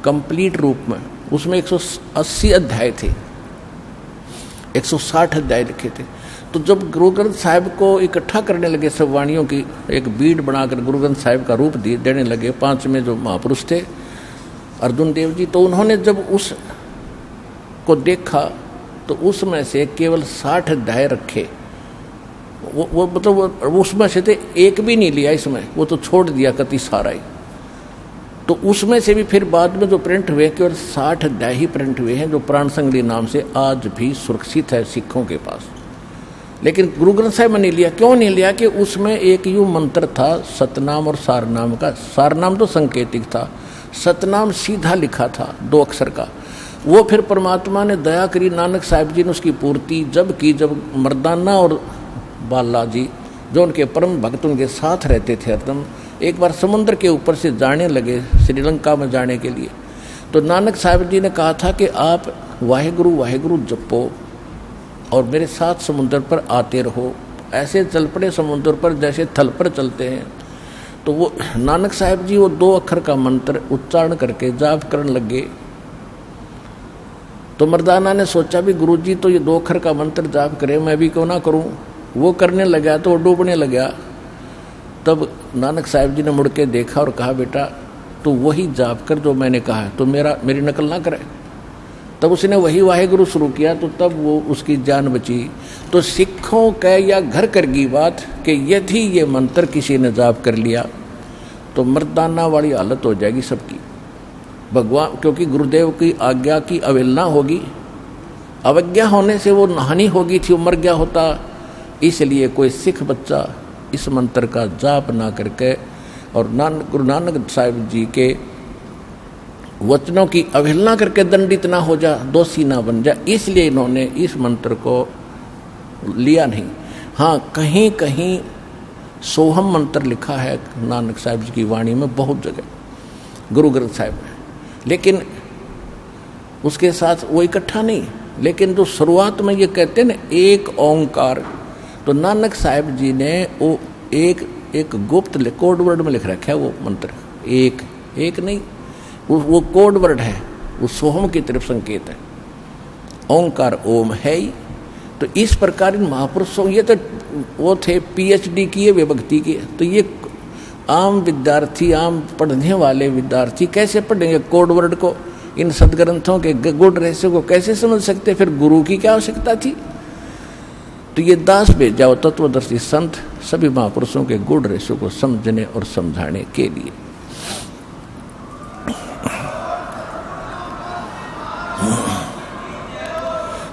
कंप्लीट रूप में। उसमें 180 अध्याय थे, 160 अध्याय लिखे थे। तो जब गुरु ग्रंथ साहिब को इकट्ठा करने लगे सब वाणियों की एक बीड़ बनाकर गुरु ग्रंथ साहिब का रूप देने लगे, 5 में जो महापुरुष थे अर्जुन देव जी, तो उन्होंने जब उस को देखा तो उसमें से केवल 60 अध्याय रखे। वो मतलब उसमें से थे एक भी नहीं लिया इसमें, वो तो छोड़ दिया कति सारा ही। तो उसमें से भी फिर बाद में जो प्रिंट हुए केवल 60 अध्याय ही प्रिंट हुए हैं, जो प्राण संगली नाम से आज भी सुरक्षित है सिखों के पास। लेकिन गुरु ग्रंथ साहिब में नहीं लिया। क्यों नहीं लिया? कि उसमें एक यूं मंत्र था सतनाम और सारनाम का। सारनाम तो संकेतिक था, सतनाम सीधा लिखा था 2 अक्षर का। वो फिर परमात्मा ने दया करी, नानक साहिब जी ने उसकी पूर्ति जब की, जब मर्दाना और बाला जी जो उनके परम भक्त उनके साथ रहते थे हरदम, एक बार समुद्र के ऊपर से जाने लगे श्रीलंका में जाने के लिए, तो नानक साहिब जी ने कहा था कि आप वाहेगुरु वाहेगुरु जपो और मेरे साथ समुद्र पर आते रहो। ऐसे चल पड़े समुद्र पर जैसे थल पर चलते हैं। तो वो नानक साहिब जी वो 2 अक्षर का मंत्र उच्चारण करके जाप करने लगे। तो मर्दाना ने सोचा भी गुरुजी तो ये 2 अक्षर का मंत्र जाप करे, मैं भी क्यों ना करूं। वो करने लगा तो वो डूबने लगा। तब नानक साहिब जी ने मुड़ के देखा और कहा बेटा तो वही जाप कर जो मैंने कहा है, तो मेरी नकल ना करे। तब उसने वही वाहेगुरु शुरू किया, तो तब वो उसकी जान बची। तो सिखों का या घर कर की बात कि यदि ये मंत्र किसी ने जाप कर लिया तो मर्दाना वाली हालत हो जाएगी सबकी भगवान, क्योंकि गुरुदेव की आज्ञा की अवहेलना होगी। अवज्ञा होने से वो हानि होगी थी, वो मर गया होता। इसलिए कोई सिख बच्चा इस मंत्र का जाप ना करके और गुरु नानक साहिब जी के वचनों की अवहेलना करके दंडित ना हो जा, दोषी ना बन जा, इसलिए इन्होंने इस मंत्र को लिया नहीं। हाँ, कहीं कहीं सोहम मंत्र लिखा है नानक साहिब जी की वाणी में बहुत जगह गुरु ग्रंथ साहिब में, लेकिन उसके साथ वो इकट्ठा नहीं। लेकिन जो शुरुआत में ये कहते हैं ना एक ओंकार, तो नानक साहिब जी ने वो एक गुप्त कोड वर्ड में लिख रखा है वो मंत्र। एक नहीं, वो कोड वर्ड है, वो सोहम की तरफ संकेत है। ओंकार ओम है ही। तो इस प्रकार इन महापुरुषों, ये तो वो थे PhD किए वे भक्ति किए, तो ये आम विद्यार्थी, आम पढ़ने वाले विद्यार्थी कैसे पढ़ेंगे कोड वर्ड को? इन सदग्रंथों के गुण रहस्य को कैसे समझ सकते? फिर गुरु की क्या आवश्यकता थी? तो ये दास भेजा तत्वदर्शी संत सभी महापुरुषों के गुण रहस्य को समझने और समझाने के लिए।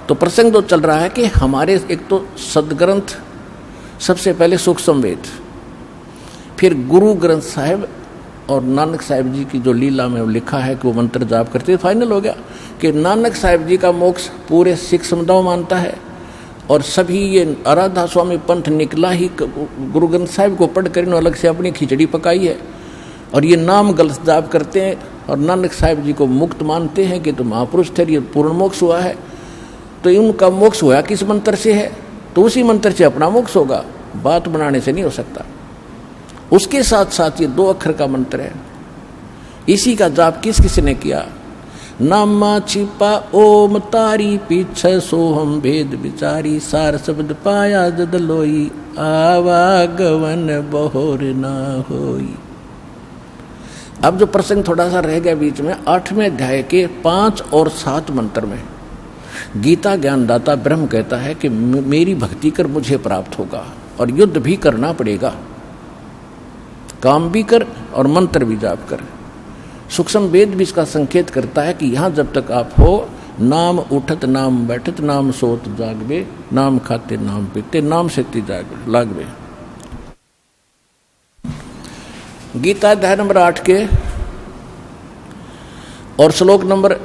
तो प्रसंग तो चल रहा है कि हमारे एक तो सदग्रंथ सबसे पहले सुख संवेद, फिर गुरु ग्रंथ साहिब और नानक साहिब जी की जो लीला में लिखा है कि वो मंत्र जाप करते, फाइनल हो गया कि नानक साहिब जी का मोक्ष पूरे सिख समुदाय मानता है। और सभी ये आराधा स्वामी पंथ निकला ही गुरु ग्रंथ साहिब को पढ़कर इन्होंने अलग से अपनी खिचड़ी पकाई है। और ये नाम गलत जाप करते हैं और नानक साहिब जी को मुक्त मानते हैं कि तो महापुरुष थे, ये पूर्ण मोक्ष हुआ है। तो इनका मोक्ष हुआ किस मंत्र से है? तो उसी मंत्र से अपना मोक्ष होगा, बात बनाने से नहीं हो सकता। उसके साथ साथ ये 2 अक्षर का मंत्र है, इसी का जाप किस किस ने किया? नामा छिपा ओम तारी पीछे सोहम भेद विचारी, सार शब्द पाया जद लोई, आवागवन बहोर ना होई। अब जो प्रसंग थोड़ा सा रह गया बीच में, 8वें अध्याय के 5 और 7 मंत्र में गीता ज्ञानदाता ब्रह्म कहता है कि मेरी भक्ति कर मुझे प्राप्त होगा और युद्ध भी करना पड़ेगा, काम भी कर और मंत्र भी जाप कर। सूक्ष्म वेद भी इसका संकेत करता है कि यहाँ जब तक आप हो, नाम उठत नाम बैठत नाम सोत जागबे, नाम खाते नाम पीते नाम सेती लागबे। गीता अध्याय नंबर 8 के और श्लोक नंबर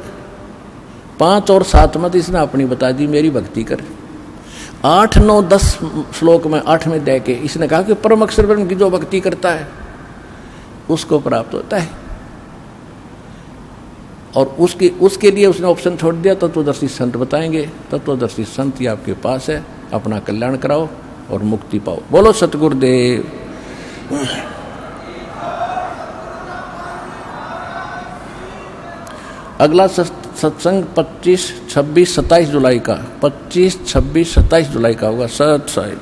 5 और 7 मत इसने अपनी बता दी, मेरी भक्ति कर। 8, 9, 10 श्लोक में 8वें अध्याय के इसने कहा कि परम अक्षर ब्रह्म की जो भक्ति करता है उसको प्राप्त होता है। और उसके लिए उसने ऑप्शन छोड़ दिया, तत्वदर्शी संत बताएंगे। तत्वदर्शी संत ही आपके पास है, अपना कल्याण कराओ और मुक्ति पाओ। बोलो सतगुरुदेव। अगला सत्संग 25, 26, 27 जुलाई का 25, 26, 27 जुलाई का होगा सत साहिब।